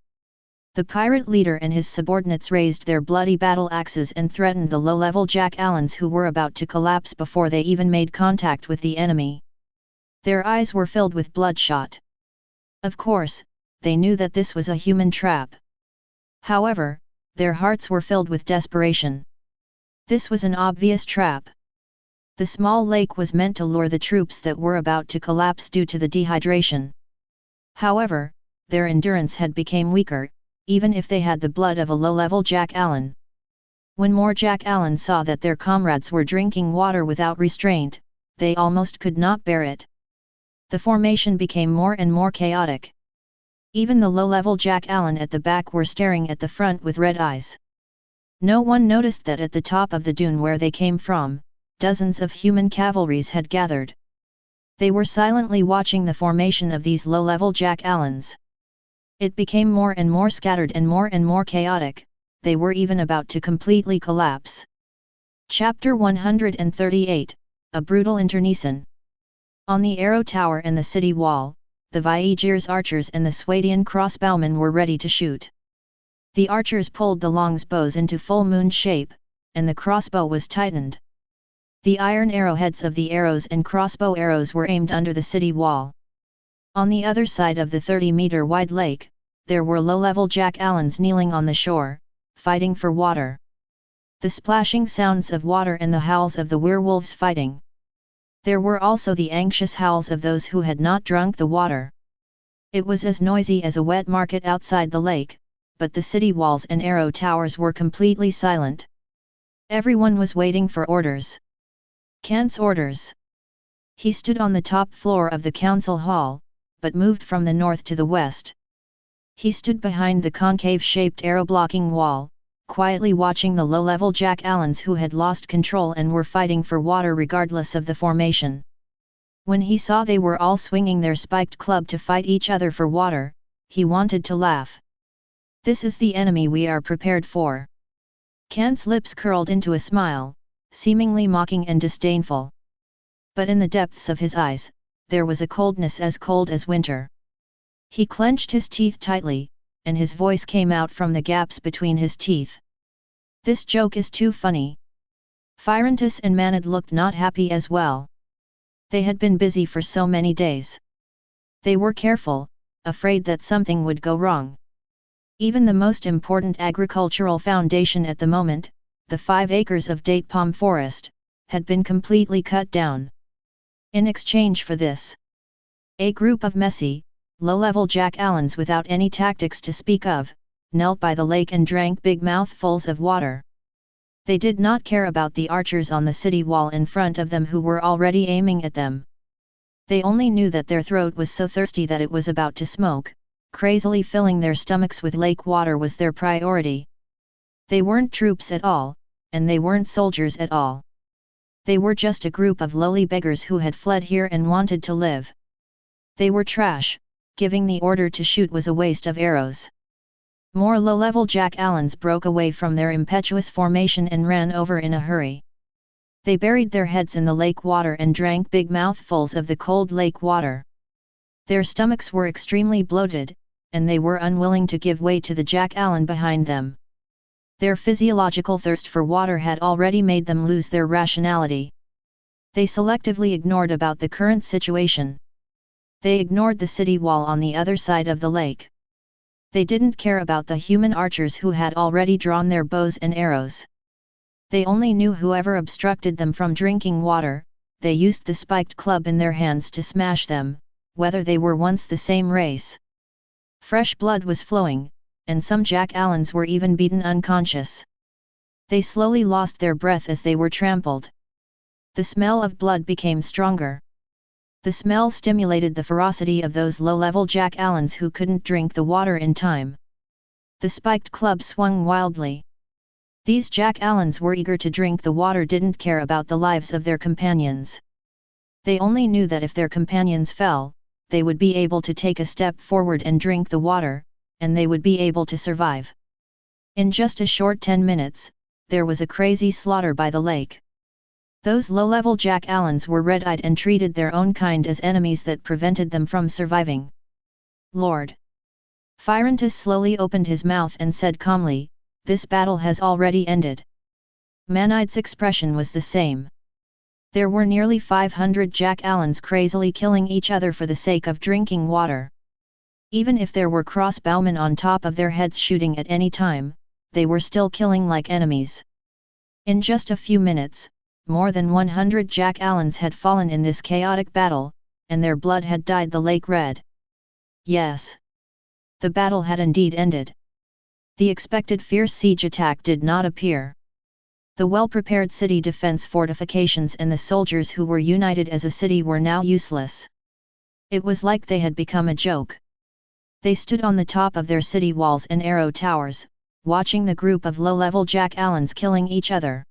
The pirate leader and his subordinates raised their bloody battle axes and threatened the low-level JACKALANs who were about to collapse before they even made contact with the enemy. Their eyes were filled with bloodshot. Of course, they knew that this was a human trap. However, their hearts were filled with desperation. This was an obvious trap. The small lake was meant to lure the troops that were about to collapse due to the dehydration. However, their endurance had become weaker, even if they had the blood of a low-level JACKALAN. When more JACKALAN saw that their comrades were drinking water without restraint, they almost could not bear it. The formation became more and more chaotic. Even the low-level JACKALAN at the back were staring at the front with red eyes. No one noticed that at the top of the dune where they came from, dozens of human cavalries had gathered. They were silently watching the formation of these low-level JACKALANs. It became more and more scattered and more chaotic, they were even about to completely collapse. Chapter 138, A Brutal Internecine. On the arrow tower and the city wall, the Viegir's archers and the Swadian crossbowmen were ready to shoot. The archers pulled the longbows into full moon shape, and the crossbow was tightened. The iron arrowheads of the arrows and crossbow arrows were aimed under the city wall. On the other side of the 30-meter-wide lake, there were low-level JACKALANs kneeling on the shore, fighting for water. The splashing sounds of water and the howls of the werewolves fighting. There were also the anxious howls of those who had not drunk the water. It was as noisy as a wet market outside the lake, but the city walls and arrow towers were completely silent. Everyone was waiting for orders. Kant's orders. He stood on the top floor of the council hall, but moved from the north to the west. He stood behind the concave-shaped arrow-blocking wall, quietly watching the low-level JACKALANs who had lost control and were fighting for water regardless of the formation. When he saw they were all swinging their spiked club to fight each other for water, he wanted to laugh. This is the enemy we are prepared for. Kant's lips curled into a smile, seemingly mocking and disdainful. But in the depths of his eyes, there was a coldness as cold as winter. He clenched his teeth tightly, and his voice came out from the gaps between his teeth. This joke is too funny. Phyrontis and Manad looked not happy as well. They had been busy for so many days. They were careful, afraid that something would go wrong. Even the most important agricultural foundation at the moment, the 5 acres of date palm forest, had been completely cut down. In exchange for this, a group of messy, low-level JACKALANs without any tactics to speak of, knelt by the lake and drank big mouthfuls of water. They did not care about the archers on the city wall in front of them who were already aiming at them. They only knew that their throat was so thirsty that it was about to smoke, crazily filling their stomachs with lake water was their priority. They weren't troops at all, and they weren't soldiers at all. They were just a group of lowly beggars who had fled here and wanted to live. They were trash, giving the order to shoot was a waste of arrows. More low-level JACKALANs broke away from their impetuous formation and ran over in a hurry. They buried their heads in the lake water and drank big mouthfuls of the cold lake water. Their stomachs were extremely bloated, and they were unwilling to give way to the JACKALAN behind them. Their physiological thirst for water had already made them lose their rationality. They selectively ignored about the current situation. They ignored the city wall on the other side of the lake. They didn't care about the human archers who had already drawn their bows and arrows. They only knew whoever obstructed them from drinking water, they used the spiked club in their hands to smash them, whether they were once the same race. Fresh blood was flowing, and some JACKALANs were even beaten unconscious. They slowly lost their breath as they were trampled. The smell of blood became stronger. The smell stimulated the ferocity of those low-level JACKALANs who couldn't drink the water in time. The spiked club swung wildly. These JACKALANs were eager to drink the water, didn't care about the lives of their companions. They only knew that if their companions fell, they would be able to take a step forward and drink the water, and they would be able to survive. In just a short 10 minutes, there was a crazy slaughter by the lake. Those low-level JACKALANs were red-eyed and treated their own kind as enemies that prevented them from surviving. Lord. Phyrontis slowly opened his mouth and said calmly, "This battle has already ended." Manid's expression was the same. There were nearly 500 JACKALANs crazily killing each other for the sake of drinking water. Even if there were crossbowmen on top of their heads shooting at any time, they were still killing like enemies. In just a few minutes, more than 100 JACKALANs had fallen in this chaotic battle, and their blood had dyed the lake red. Yes. The battle had indeed ended. The expected fierce siege attack did not appear. The well-prepared city defense fortifications and the soldiers who were united as a city were now useless. It was like they had become a joke. They stood on the top of their city walls and arrow towers, watching the group of low-level JACKALANs killing each other.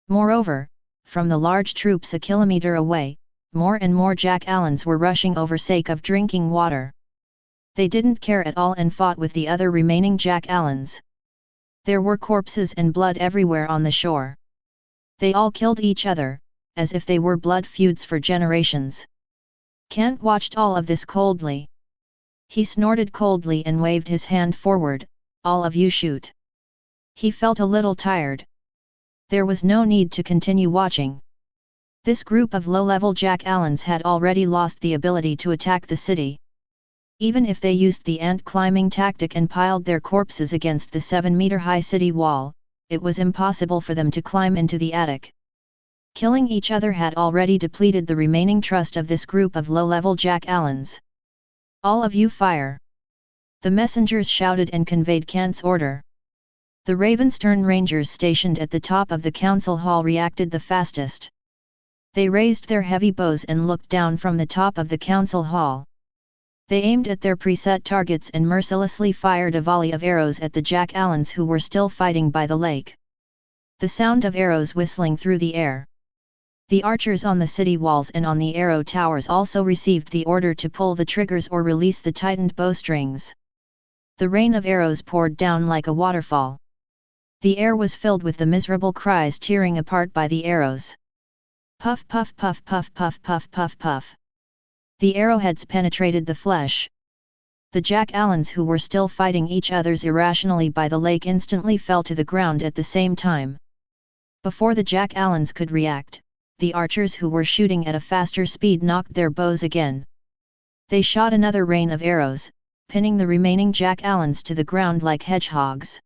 Moreover, from the large troops a kilometer away, more and more JACKALANs were rushing over sake of drinking water. They didn't care at all and fought with the other remaining JACKALANs. There were corpses and blood everywhere on the shore. They all killed each other, as if they were blood feuds for generations. Kant watched all of this coldly. He snorted coldly and waved his hand forward, "All of you shoot." He felt a little tired. There was no need to continue watching. This group of low-level JACKALANs had already lost the ability to attack the city. Even if they used the ant-climbing tactic and piled their corpses against the 7-meter-high city wall, it was impossible for them to climb into the attic. Killing each other had already depleted the remaining trust of this group of low-level Jack-Allans. "All of you fire!" The messengers shouted and conveyed Kant's order. The Ravenstern Rangers stationed at the top of the council hall reacted the fastest. They raised their heavy bows and looked down from the top of the council hall. They aimed at their preset targets and mercilessly fired a volley of arrows at the Jack-Allans who were still fighting by the lake. The sound of arrows whistling through the air. The archers on the city walls and on the arrow towers also received the order to pull the triggers or release the tightened bowstrings. The rain of arrows poured down like a waterfall. The air was filled with the miserable cries tearing apart by the arrows. Puff puff puff puff puff puff puff puff. The arrowheads penetrated the flesh. The Jack-Allans who were still fighting each other's irrationally by the lake instantly fell to the ground at the same time. Before the Jack-Allans could react, the archers who were shooting at a faster speed knocked their bows again. They shot another rain of arrows, pinning the remaining Jack-Allans to the ground like hedgehogs.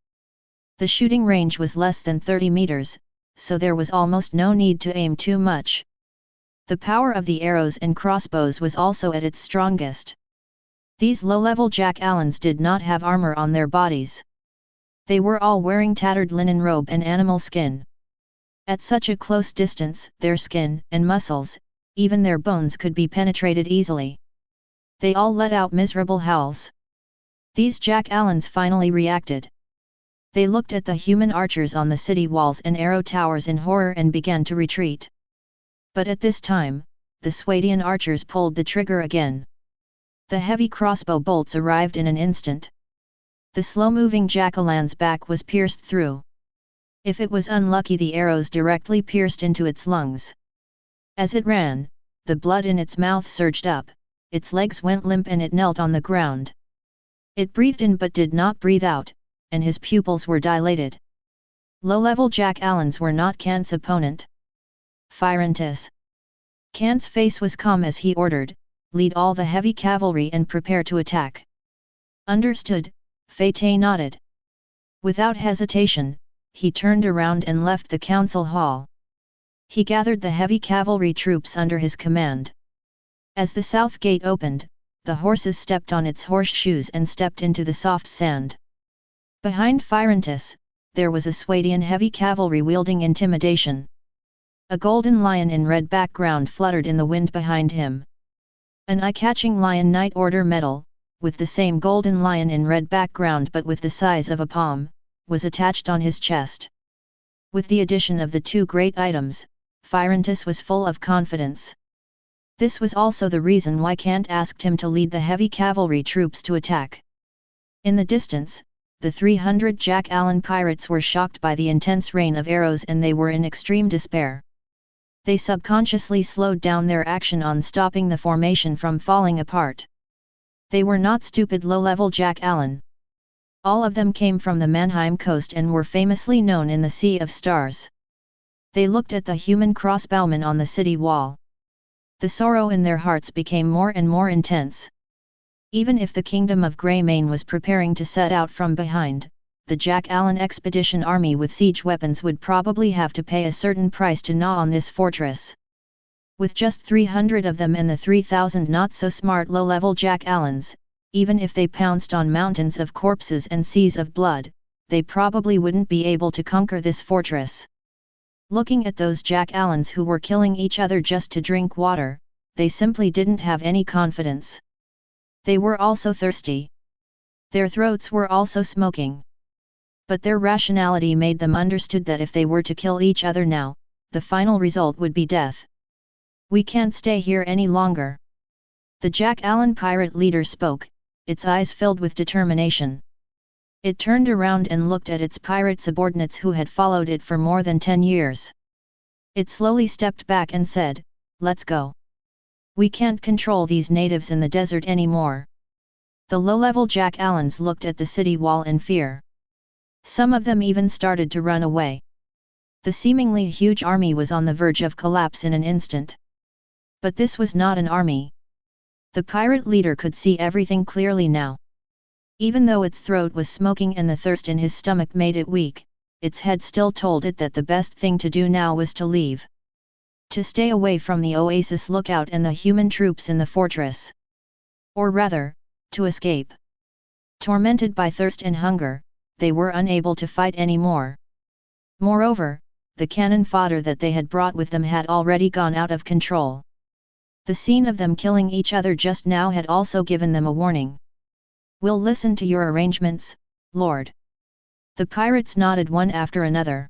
The shooting range was less than 30 meters, so there was almost no need to aim too much. The power of the arrows and crossbows was also at its strongest. These low-level Jack-Allans did not have armor on their bodies. They were all wearing tattered linen robe and animal skin. At such a close distance, their skin and muscles, even their bones could be penetrated easily. They all let out miserable howls. These Jack-Allans finally reacted. They looked at the human archers on the city walls and arrow towers in horror and began to retreat. But at this time, the Swadian archers pulled the trigger again. The heavy crossbow bolts arrived in an instant. The slow-moving JACKALAN's back was pierced through. If it was unlucky, the arrows directly pierced into its lungs. As it ran, the blood in its mouth surged up, its legs went limp and it knelt on the ground. It breathed in but did not breathe out, and his pupils were dilated. Low-level Jack-Allans were not Kant's opponent. Firentis. Kant's face was calm as he ordered, "Lead all the heavy cavalry and prepare to attack." "Understood," Fate nodded. Without hesitation, he turned around and left the council hall. He gathered the heavy cavalry troops under his command. As the south gate opened, the horses stepped on its horseshoes and stepped into the soft sand. Behind Firentis, there was a Swadian heavy cavalry wielding intimidation. A golden lion in red background fluttered in the wind behind him. An eye-catching lion knight order medal, with the same golden lion in red background but with the size of a palm, was attached on his chest. With the addition of the two great items, Firentis was full of confidence. This was also the reason why Kant asked him to lead the heavy cavalry troops to attack. In the distance, the 300 Jack-Allan pirates were shocked by the intense rain of arrows and they were in extreme despair. They subconsciously slowed down their action on stopping the formation from falling apart. They were not stupid low-level Jack-Allan. All of them came from the Mannheim coast and were famously known in the Sea of Stars. They looked at the human crossbowmen on the city wall. The sorrow in their hearts became more and more intense. Even if the Kingdom of Greymane was preparing to set out from behind, the Jack-Allan expedition army with siege weapons would probably have to pay a certain price to gnaw on this fortress. With just 300 of them and the 3,000 not-so-smart low-level Jack-Allans, even if they pounced on mountains of corpses and seas of blood, they probably wouldn't be able to conquer this fortress. Looking at those Jack-Allans who were killing each other just to drink water, they simply didn't have any confidence. They were also thirsty. Their throats were also smoking. But their rationality made them understood that if they were to kill each other now, the final result would be death. "We can't stay here any longer." The Jack-Allan pirate leader spoke, its eyes filled with determination. It turned around and looked at its pirate subordinates who had followed it for more than 10 years. It slowly stepped back and said, "Let's go. We can't control these natives in the desert anymore." The low-level Jack-Allans looked at the city wall in fear. Some of them even started to run away. The seemingly huge army was on the verge of collapse in an instant. But this was not an army. The pirate leader could see everything clearly now. Even though its throat was smoking and the thirst in his stomach made it weak, its head still told it that the best thing to do now was to leave. To stay away from the Oasis lookout and the human troops in the fortress. Or rather, to escape. Tormented by thirst and hunger, they were unable to fight anymore. Moreover, the cannon fodder that they had brought with them had already gone out of control. The scene of them killing each other just now had also given them a warning. "We'll listen to your arrangements, Lord." The pirates nodded one after another.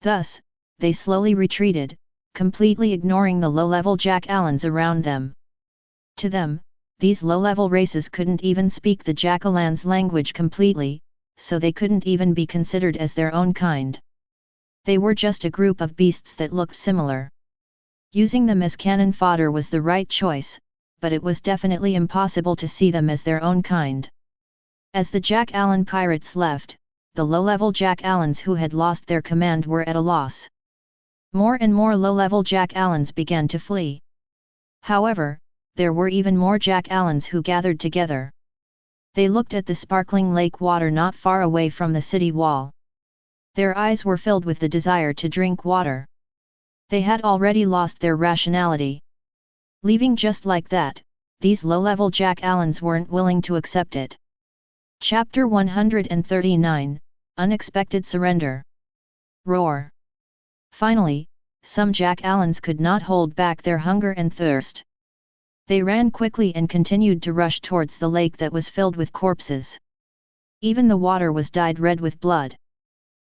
Thus, they slowly retreated, completely ignoring the low-level JACKALANs around them. To them, these low-level races couldn't even speak the JACKALAN's language completely, so they couldn't even be considered as their own kind. They were just a group of beasts that looked similar. Using them as cannon fodder was the right choice, but it was definitely impossible to see them as their own kind. As the JACKALAN pirates left, the low-level JACKALANs who had lost their command were at a loss. More and more low-level JACKALANs began to flee. However, there were even more JACKALANs who gathered together. They looked at the sparkling lake water not far away from the city wall. Their eyes were filled with the desire to drink water. They had already lost their rationality. Leaving just like that, these low-level JACKALANs weren't willing to accept it. Chapter 139, Unexpected Surrender. Roar. Finally, some JACKALANs could not hold back their hunger and thirst. They ran quickly and continued to rush towards the lake that was filled with corpses. Even the water was dyed red with blood.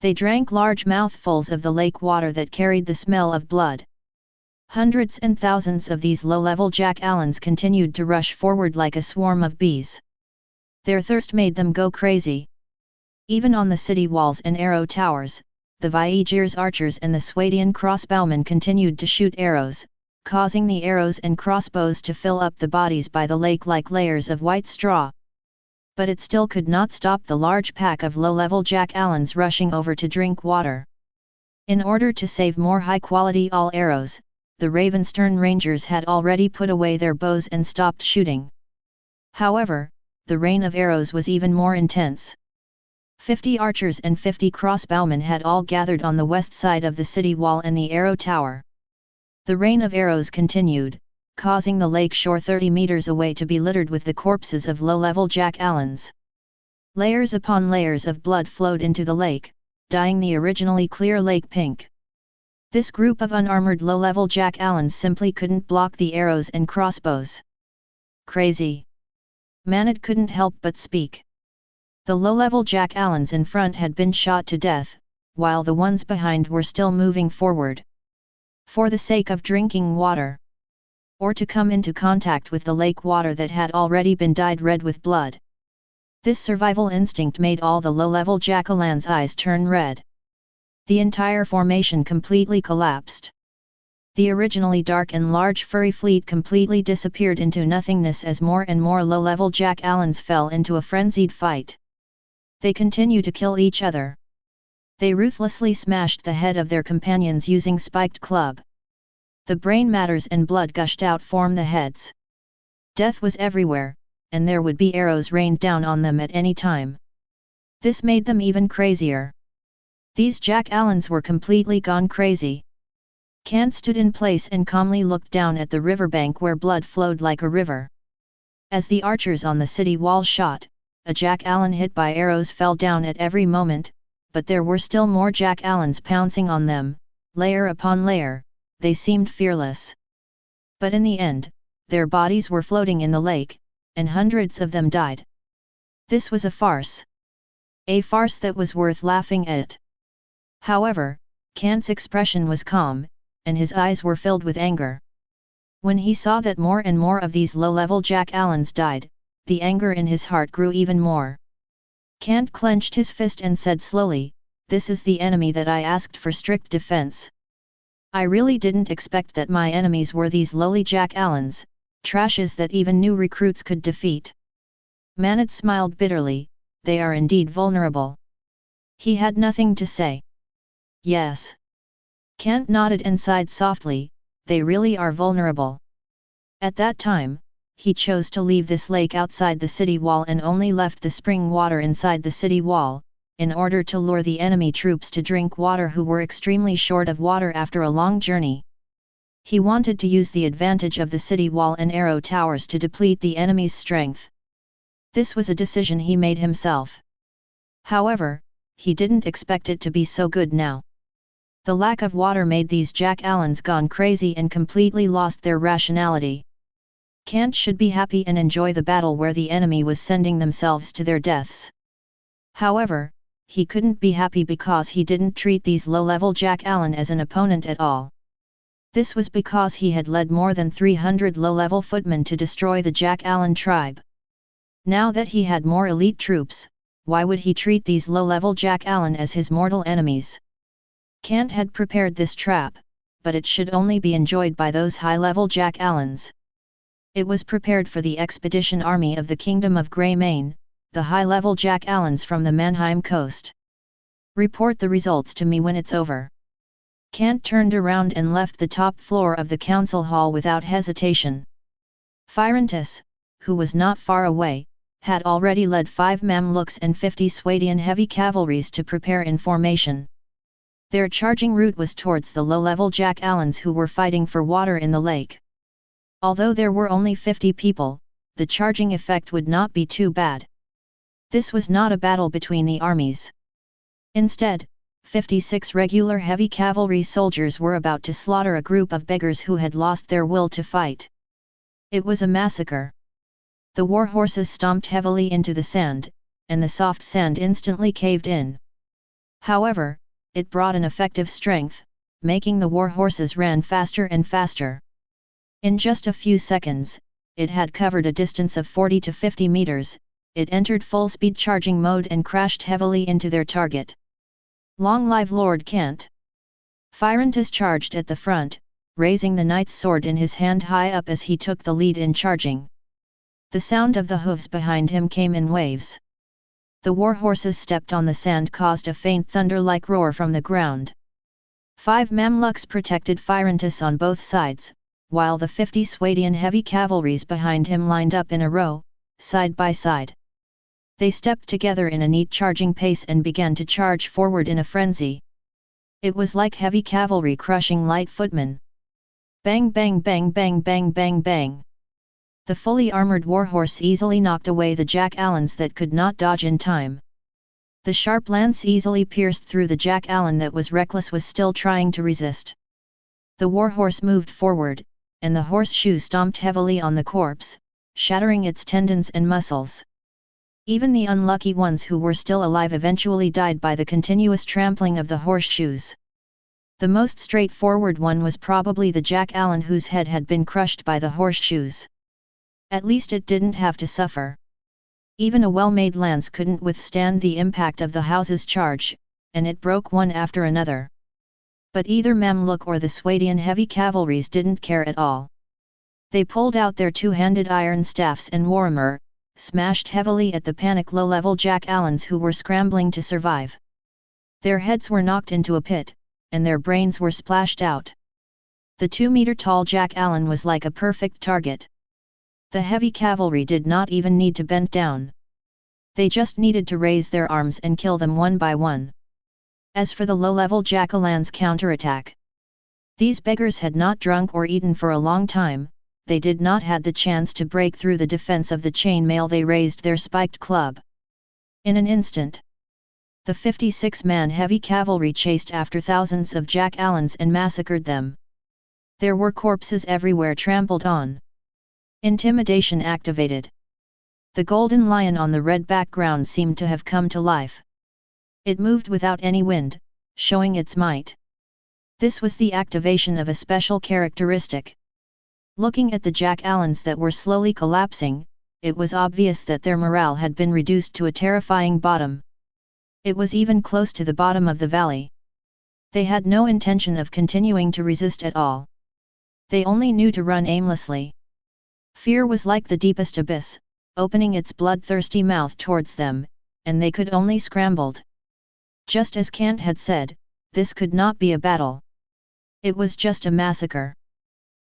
They drank large mouthfuls of the lake water that carried the smell of blood. Hundreds and thousands of these low-level JACKALANs continued to rush forward like a swarm of bees. Their thirst made them go crazy. Even on the city walls and arrow towers, the Viegir's archers and the Swadian crossbowmen continued to shoot arrows, causing the arrows and crossbows to fill up the bodies by the lake like layers of white straw. But it still could not stop the large pack of low-level JACKALANs rushing over to drink water. In order to save more high-quality all arrows, the Ravenstern Rangers had already put away their bows and stopped shooting. However, the rain of arrows was even more intense. 50 archers and 50 crossbowmen had all gathered on the west side of the city wall and the arrow tower. The rain of arrows continued, causing the lake shore 30 meters away to be littered with the corpses of low-level JACKALANs. Layers upon layers of blood flowed into the lake, dyeing the originally clear lake pink. This group of unarmored low-level JACKALANs simply couldn't block the arrows and crossbows. Crazy. Manad couldn't help but speak. The low-level JACKALANs in front had been shot to death, while the ones behind were still moving forward. For the sake of drinking water. Or to come into contact with the lake water that had already been dyed red with blood. This survival instinct made all the low-level JACKALAN's eyes turn red. The entire formation completely collapsed. The originally dark and large furry fleet completely disappeared into nothingness as more and more low-level JACKALANs fell into a frenzied fight. They continued to kill each other. They ruthlessly smashed the head of their companions using spiked club. The brain matters and blood gushed out from the heads. Death was everywhere, and there would be arrows rained down on them at any time. This made them even crazier. These JACKALANs were completely gone crazy. Kant stood in place and calmly looked down at the riverbank where blood flowed like a river. As the archers on the city wall shot, a JACKALAN hit by arrows fell down at every moment, but there were still more JACKALANs pouncing on them, layer upon layer. They seemed fearless. But in the end, their bodies were floating in the lake, and hundreds of them died. This was a farce. A farce that was worth laughing at. However, Kant's expression was calm, and his eyes were filled with anger. When he saw that more and more of these low-level JACKALANs died, the anger in his heart grew even more. Kant clenched his fist and said slowly, "This is the enemy that I asked for strict defense. I really didn't expect that my enemies were these lowly JACKALANs, trashes that even new recruits could defeat." Manad smiled bitterly, "They are indeed vulnerable." He had nothing to say. Yes. Kant nodded and sighed softly, "They really are vulnerable." At that time, he chose to leave this lake outside the city wall and only left the spring water inside the city wall, in order to lure the enemy troops to drink water who were extremely short of water after a long journey. He wanted to use the advantage of the city wall and arrow towers to deplete the enemy's strength. This was a decision he made himself. However, he didn't expect it to be so good now. The lack of water made these JACKALANs gone crazy and completely lost their rationality. Kant should be happy and enjoy the battle where the enemy was sending themselves to their deaths. However, he couldn't be happy because he didn't treat these low-level JACKALAN as an opponent at all. This was because he had led more than 300 low-level footmen to destroy the JACKALAN tribe. Now that he had more elite troops, why would he treat these low-level JACKALAN as his mortal enemies? Kant had prepared this trap, but it should only be enjoyed by those high-level JACKALANs. It was prepared for the expedition army of the Kingdom of Greymane, the high-level JACKALANs from the Mannheim coast. Report the results to me when it's over. Kant turned around and left the top floor of the council hall without hesitation. Phryntis, who was not far away, had already led 5 Mamluks and 50 Swadian heavy cavalries to prepare in formation. Their charging route was towards the low-level JACKALANs who were fighting for water in the lake. Although there were only 50 people, the charging effect would not be too bad. This was not a battle between the armies. Instead, 56 regular heavy cavalry soldiers were about to slaughter a group of beggars who had lost their will to fight. It was a massacre. The war horses stomped heavily into the sand, and the soft sand instantly caved in. However, it brought an effective strength, making the war horses ran faster and faster. In just a few seconds, it had covered a distance of 40 to 50 meters, it entered full-speed charging mode and crashed heavily into their target. Long live Lord Kant! Phryntis charged at the front, raising the knight's sword in his hand high up as he took the lead in charging. The sound of the hooves behind him came in waves. The war horses stepped on the sand caused a faint thunder-like roar from the ground. 5 Mamluks protected Phryntis on both sides, while the 50 Swadian heavy cavalries behind him lined up in a row, side by side. They stepped together in a neat charging pace and began to charge forward in a frenzy. It was like heavy cavalry crushing light footmen. Bang bang bang bang bang bang bang. The fully armored warhorse easily knocked away the JACKALANs that could not dodge in time. The sharp lance easily pierced through the JACKALAN that was reckless was still trying to resist. The warhorse moved forward, and the horseshoe stomped heavily on the corpse, shattering its tendons and muscles. Even the unlucky ones who were still alive eventually died by the continuous trampling of the horseshoes. The most straightforward one was probably the JACKALAN whose head had been crushed by the horseshoes. At least it didn't have to suffer. Even a well-made lance couldn't withstand the impact of the house's charge, and it broke one after another. But either Mamluk or the Swadian heavy cavalries didn't care at all. They pulled out their two-handed iron staffs and warhammer, smashed heavily at the panic low-level JACKALANs who were scrambling to survive. Their heads were knocked into a pit, and their brains were splashed out. The 2-meter-tall JACKALAN was like a perfect target. The heavy cavalry did not even need to bend down. They just needed to raise their arms and kill them one by one. As for the low-level JACKALAN's counterattack, these beggars had not drunk or eaten for a long time, they did not had the chance to break through the defense of the chainmail. They raised their spiked club. In an instant, the 56-man heavy cavalry chased after thousands of JACKALANs and massacred them. There were corpses everywhere trampled on. Intimidation activated. The golden lion on the red background seemed to have come to life. It moved without any wind, showing its might. This was the activation of a special characteristic. Looking at the JACKALANs that were slowly collapsing, it was obvious that their morale had been reduced to a terrifying bottom. It was even close to the bottom of the valley. They had no intention of continuing to resist at all. They only knew to run aimlessly. Fear was like the deepest abyss, opening its bloodthirsty mouth towards them, and they could only scrambled. Just as Kant had said, this could not be a battle. It was just a massacre.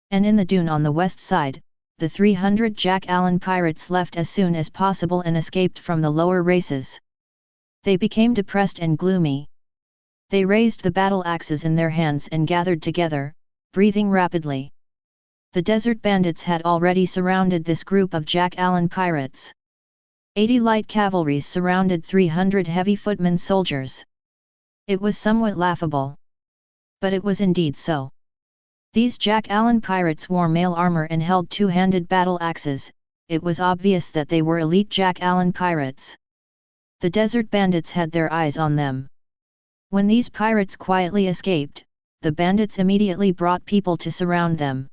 And in the dune on the west side, the 300 JACKALAN pirates left as soon as possible and escaped from the lower races. They became depressed and gloomy. They raised the battle axes in their hands and gathered together, breathing rapidly. The desert bandits had already surrounded this group of JACKALAN pirates. 80 light cavalries surrounded 300 heavy footmen soldiers. It was somewhat laughable. But it was indeed so. These JACKALAN pirates wore mail armor and held two-handed battle axes. It was obvious that they were elite JACKALAN pirates. The desert bandits had their eyes on them. When these pirates quietly escaped, the bandits immediately brought people to surround them.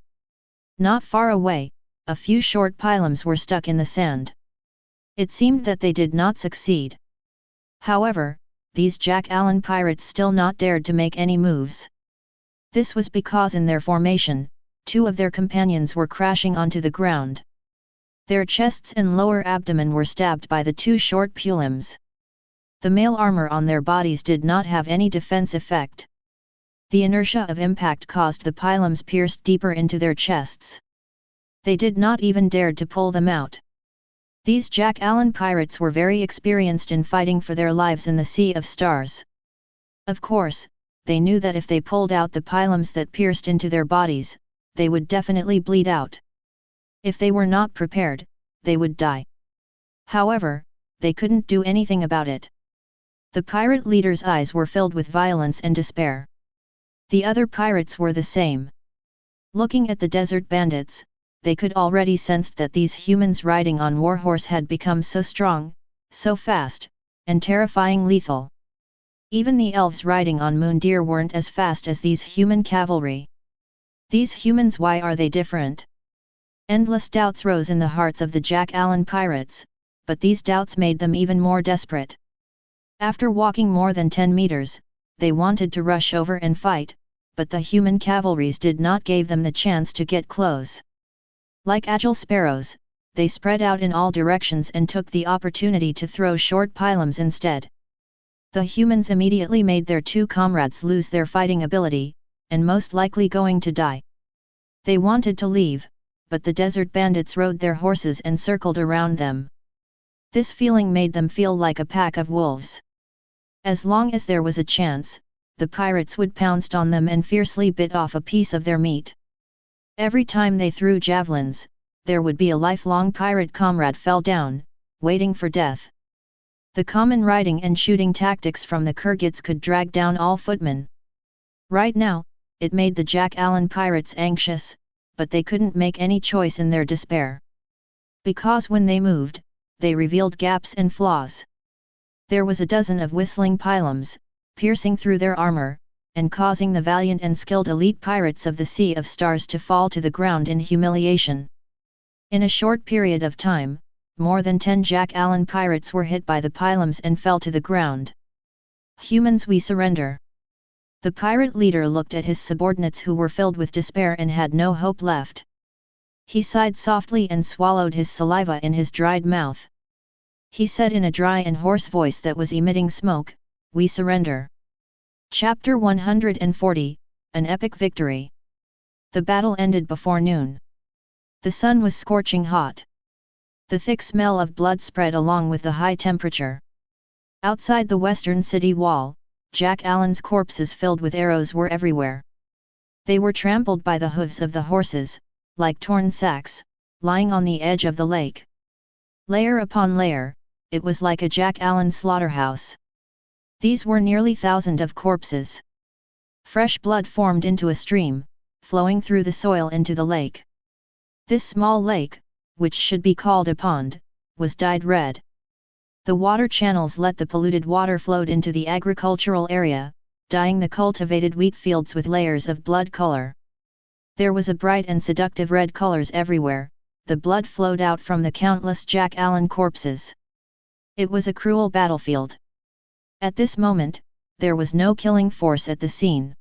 Not far away, a few short pylons were stuck in the sand. It seemed that they did not succeed. However, these JACKALAN pirates still not dared to make any moves. This was because in their formation, two of their companions were crashing onto the ground. Their chests and lower abdomen were stabbed by the two short pylons. The mail armor on their bodies did not have any defense effect. The inertia of impact caused the pylons pierced deeper into their chests. They did not even dare to pull them out. These JACKALAN pirates were very experienced in fighting for their lives in the Sea of Stars. Of course, they knew that if they pulled out the pylons that pierced into their bodies, they would definitely bleed out. If they were not prepared, they would die. However, they couldn't do anything about it. The pirate leader's eyes were filled with violence and despair. The other pirates were the same. Looking at the desert bandits, they could already sense that these humans riding on warhorse had become so strong, so fast, and terrifying lethal. Even the elves riding on moon deer weren't as fast as these human cavalry. These humans, why are they different? Endless doubts rose in the hearts of the JACKALAN pirates, but these doubts made them even more desperate. After walking more than 10 meters, they wanted to rush over and fight, but the human cavalries did not give them the chance to get close. Like agile sparrows, they spread out in all directions and took the opportunity to throw short pylons instead. The humans immediately made their two comrades lose their fighting ability, and most likely going to die. They wanted to leave, but the desert bandits rode their horses and circled around them. This feeling made them feel like a pack of wolves. As long as there was a chance, the pirates would pounce on them and fiercely bit off a piece of their meat. Every time they threw javelins, there would be a lifelong pirate comrade fell down, waiting for death. The common riding and shooting tactics from the Kurgits could drag down all footmen. Right now, it made the JACKALAN pirates anxious, but they couldn't make any choice in their despair. Because when they moved, they revealed gaps and flaws. There was a dozen of whistling pylons, piercing through their armor, and causing the valiant and skilled elite pirates of the Sea of Stars to fall to the ground in humiliation. In a short period of time, more than 10 JACKALAN pirates were hit by the pylons and fell to the ground. Humans, we surrender. The pirate leader looked at his subordinates who were filled with despair and had no hope left. He sighed softly and swallowed his saliva in his dried mouth. He said in a dry and hoarse voice that was emitting smoke, "We surrender." Chapter 140, An Epic Victory. The battle ended before noon. The sun was scorching hot. The thick smell of blood spread along with the high temperature. Outside the western city wall, JACKALAN's corpses filled with arrows were everywhere. They were trampled by the hooves of the horses, like torn sacks, lying on the edge of the lake. Layer upon layer, it was like a JACKALAN slaughterhouse. These were nearly 1,000 of corpses. Fresh blood formed into a stream, flowing through the soil into the lake. This small lake, which should be called a pond, was dyed red. The water channels let the polluted water flow into the agricultural area, dyeing the cultivated wheat fields with layers of blood color. There was a bright and seductive red colors everywhere. The blood flowed out from the countless JACKALAN corpses. It was a cruel battlefield. At this moment, there was no killing force at the scene.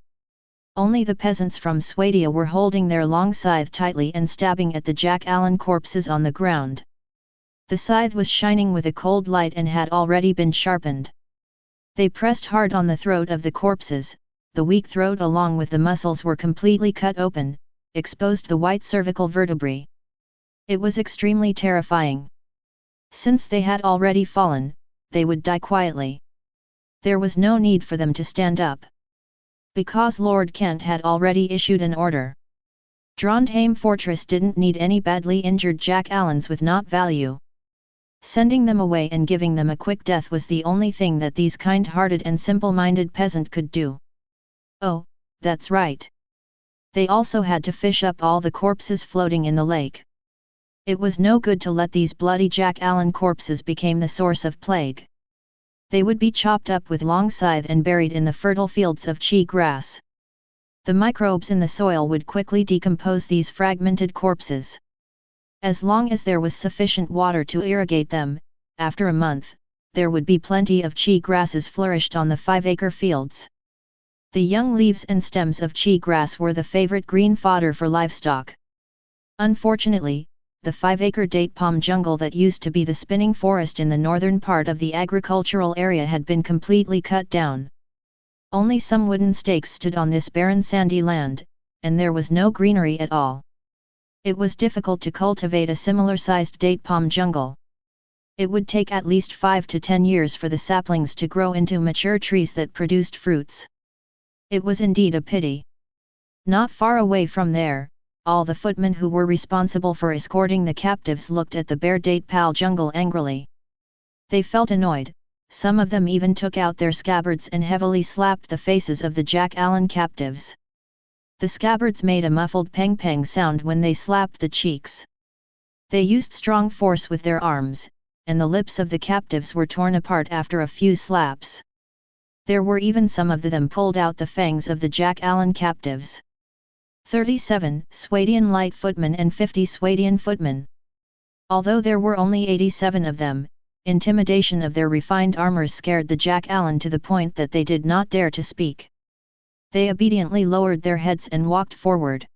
Only the peasants from Swadia were holding their long scythe tightly and stabbing at the JACKALAN corpses on the ground. The scythe was shining with a cold light and had already been sharpened. They pressed hard on the throat of the corpses. The weak throat along with the muscles were completely cut open, exposed the white cervical vertebrae. It was extremely terrifying. Since they had already fallen, they would die quietly. There was no need for them to stand up. Because Lord Kant had already issued an order. Trondheim Fortress didn't need any badly injured Jack-Allans with not value. Sending them away and giving them a quick death was the only thing that these kind-hearted and simple-minded peasant could do. Oh, that's right. They also had to fish up all the corpses floating in the lake. It was no good to let these bloody Jack-Allan corpses become the source of plague. They would be chopped up with long scythe and buried in the fertile fields of cheat grass. The microbes in the soil would quickly decompose these fragmented corpses. As long as there was sufficient water to irrigate them, after a month, there would be plenty of cheat grasses flourished on the 5-acre fields. The young leaves and stems of cheat grass were the favorite green fodder for livestock. Unfortunately, the 5-acre date palm jungle that used to be the spinning forest in the northern part of the agricultural area had been completely cut down. Only some wooden stakes stood on this barren sandy land, and there was no greenery at all. It was difficult to cultivate a similar-sized date palm jungle. It would take at least 5 to 10 years for the saplings to grow into mature trees that produced fruits. It was indeed a pity. Not far away from there, all the footmen who were responsible for escorting the captives looked at the bare date palm jungle angrily. They felt annoyed. Some of them even took out their scabbards and heavily slapped the faces of the Jack-Allan captives. The scabbards made a muffled peng-peng sound when they slapped the cheeks. They used strong force with their arms, and the lips of the captives were torn apart after a few slaps. There were even some of them pulled out the fangs of the Jack-Allan captives. 37 Swadian light footmen and 50 Swadian footmen. Although there were only 87 of them, intimidation of their refined armors scared the Jack-Allan to the point that they did not dare to speak. They obediently lowered their heads and walked forward.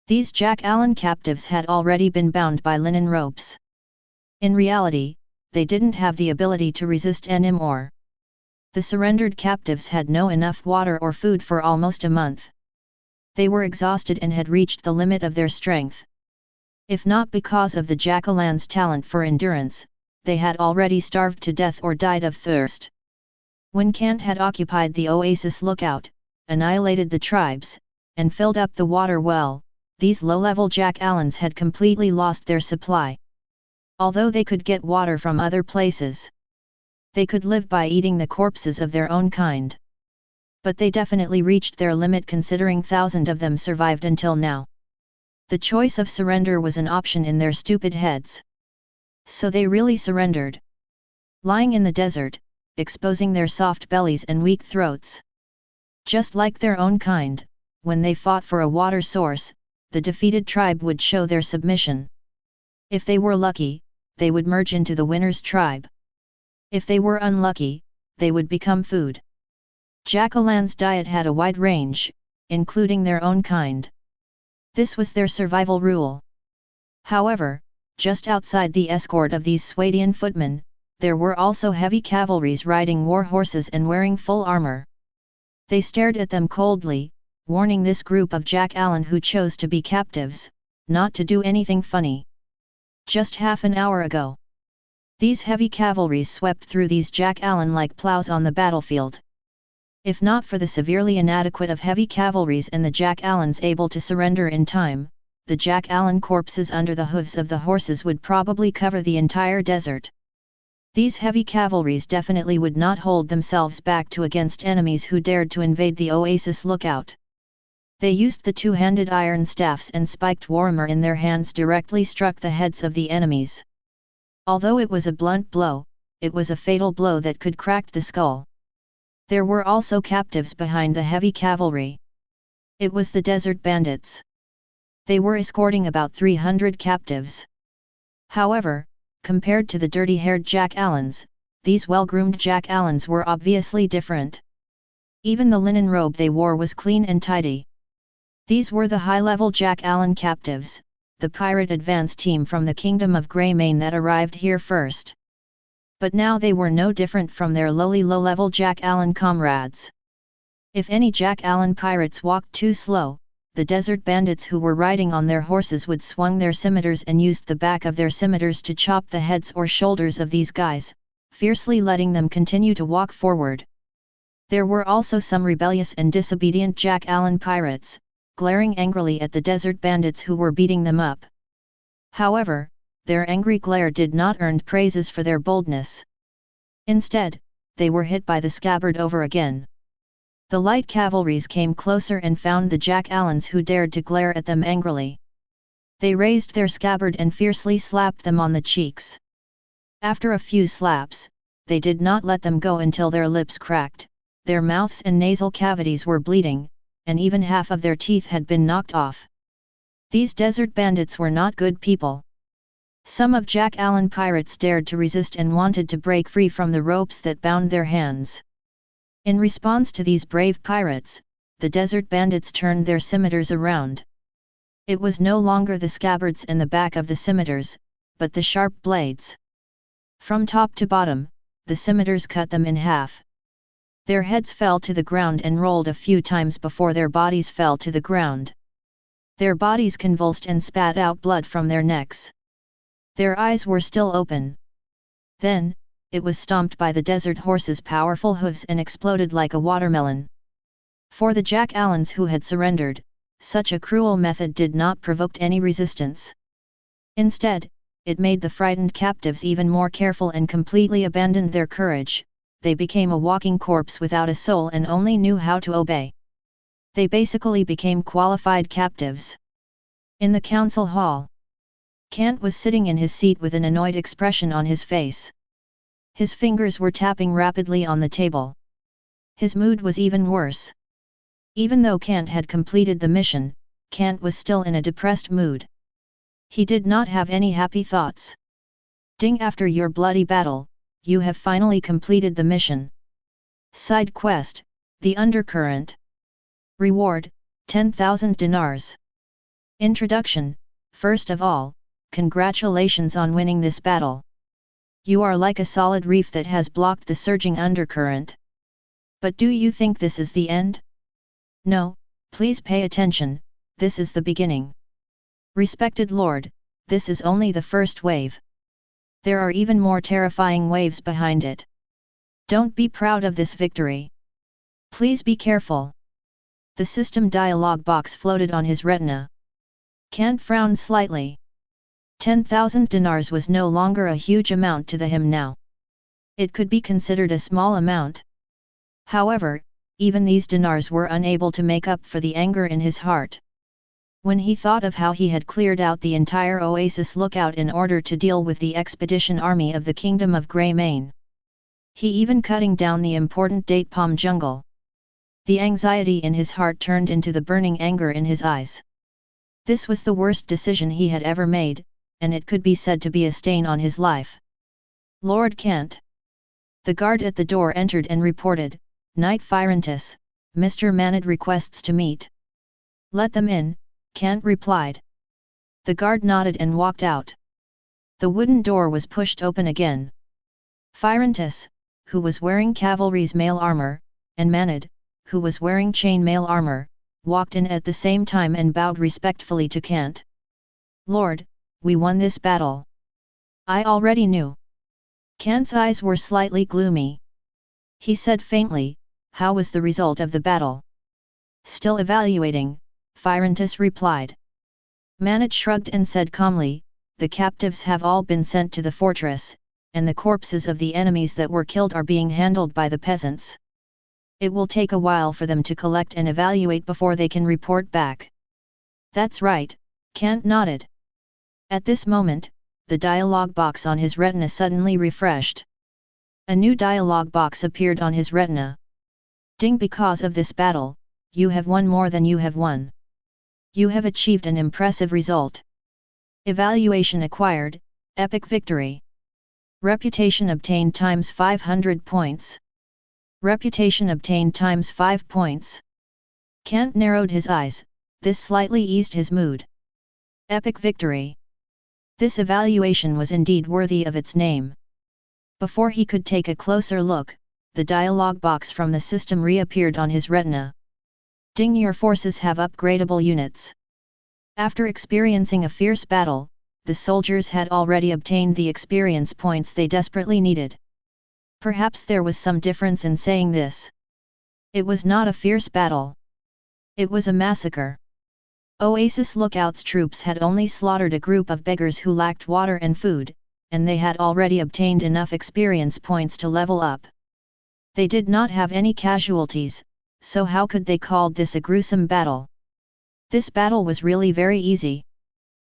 These Jack-Allan captives had already been bound by linen ropes. In reality, they didn't have the ability to resist anymore. The surrendered captives had no enough water or food for almost a month. They were exhausted and had reached the limit of their strength. If not because of the Jackalan's talent for endurance, they had already starved to death or died of thirst. When Kant had occupied the Oasis lookout, annihilated the tribes, and filled up the water well, these low-level Jack-Allans had completely lost their supply. Although they could get water from other places, they could live by eating the corpses of their own kind. But they definitely reached their limit considering thousands of them survived until now. The choice of surrender was an option in their stupid heads. So they really surrendered. Lying in the desert, exposing their soft bellies and weak throats. Just like their own kind, when they fought for a water source, the defeated tribe would show their submission. If they were lucky, they would merge into the winner's tribe. If they were unlucky, they would become food. Jackalan's diet had a wide range, including their own kind. This was their survival rule. However, just outside the escort of these Swadian footmen, there were also heavy cavalries riding war horses and wearing full armor. They stared at them coldly, warning this group of Jack-Allan who chose to be captives, not to do anything funny. Just half an hour ago, these heavy cavalries swept through these Jack-Allan like plows on the battlefield. If not for the severely inadequate of heavy cavalries and the Jack-Allans able to surrender in time, the Jack-Allan corpses under the hooves of the horses would probably cover the entire desert. These heavy cavalries definitely would not hold themselves back against enemies who dared to invade the Oasis lookout. They used the two-handed iron staffs and spiked warhammer in their hands directly struck the heads of the enemies. Although it was a blunt blow, it was a fatal blow that could crack the skull. There were also captives behind the heavy cavalry. It was the desert bandits. They were escorting about 300 captives. However, compared to the dirty-haired Jack-Allans, these well-groomed Jack-Allans were obviously different. Even the linen robe they wore was clean and tidy. These were the high-level Jack-Allan captives, the pirate advance team from the Kingdom of Greymane that arrived here first. But now they were no different from their lowly low-level Jack-Allan comrades. If any Jack-Allan pirates walked too slow, the desert bandits who were riding on their horses would swung their scimitars and used the back of their scimitars to chop the heads or shoulders of these guys, fiercely letting them continue to walk forward. There were also some rebellious and disobedient JACKALAN pirates, glaring angrily at the desert bandits who were beating them up. However, their angry glare did not earn praises for their boldness. Instead, they were hit by the scabbard over again. The light cavalries came closer and found the JACKALANs who dared to glare at them angrily. They raised their scabbard and fiercely slapped them on the cheeks. After a few slaps, they did not let them go until their lips cracked, their mouths and nasal cavities were bleeding, and even half of their teeth had been knocked off. These desert bandits were not good people. Some of JACKALAN pirates dared to resist and wanted to break free from the ropes that bound their hands. In response to these brave pirates, the desert bandits turned their scimitars around. It was no longer the scabbards and the back of the scimitars, but the sharp blades. From top to bottom, the scimitars cut them in half. Their heads fell to the ground and rolled a few times before their bodies fell to the ground. Their bodies convulsed and spat out blood from their necks. Their eyes were still open. Then, it was stomped by the desert horses' powerful hooves and exploded like a watermelon. For the JACKALANs who had surrendered, such a cruel method did not provoke any resistance. Instead, it made the frightened captives even more careful and completely abandoned their courage. They became a walking corpse without a soul and only knew how to obey. They basically became qualified captives. In the council hall, Kant was sitting in his seat with an annoyed expression on his face. His fingers were tapping rapidly on the table. His mood was even worse. Even though Kant had completed the mission, Kant was still in a depressed mood. He did not have any happy thoughts. Ding! After your bloody battle, you have finally completed the mission. Side quest, The Undercurrent. Reward, 10,000 dinars. Introduction. First of all, congratulations on winning this battle. You are like a solid reef that has blocked the surging undercurrent. But do you think this is the end? No, please pay attention, this is the beginning. Respected Lord, this is only the first wave. There are even more terrifying waves behind it. Don't be proud of this victory. Please be careful. The system dialog box floated on his retina. Kant frowned slightly. 10,000 dinars was no longer a huge amount to him now. It could be considered a small amount. However, even these dinars were unable to make up for the anger in his heart. When he thought of how he had cleared out the entire Oasis lookout in order to deal with the expedition army of the Kingdom of Greymane, he even cutting down the important date palm jungle. The anxiety in his heart turned into the burning anger in his eyes. This was the worst decision he had ever made, and it could be said to be a stain on his life. Lord Kant. The guard at the door entered and reported, Knight Firentis, Mr. Manad requests to meet. Let them in, Kant replied. The guard nodded and walked out. The wooden door was pushed open again. Firentis, who was wearing cavalry's mail armor, and Manad, who was wearing chain mail armor, walked in at the same time and bowed respectfully to Kant. Lord, we won this battle. I already knew. Kant's eyes were slightly gloomy. He said faintly, how was the result of the battle? Still evaluating, Firentis replied. Manad shrugged and said calmly, the captives have all been sent to the fortress, and the corpses of the enemies that were killed are being handled by the peasants. It will take a while for them to collect and evaluate before they can report back. That's right, Kant nodded. At this moment, the dialog box on his retina suddenly refreshed. A new dialog box appeared on his retina. Ding! Because of this battle, you have won more than you have won. You have achieved an impressive result. Evaluation acquired, epic victory. Reputation obtained times 500 points. Reputation obtained times 5 points. Kant narrowed his eyes, this slightly eased his mood. Epic victory. This evaluation was indeed worthy of its name. Before he could take a closer look, the dialog box from the system reappeared on his retina. Your forces have upgradable units. After experiencing a fierce battle, the soldiers had already obtained the experience points they desperately needed. Perhaps there was some difference in saying this. It was not a fierce battle. It was a massacre. Oasis Lookout's troops had only slaughtered a group of beggars who lacked water and food, and they had already obtained enough experience points to level up. They did not have any casualties, so how could they call this a gruesome battle? This battle was really very easy.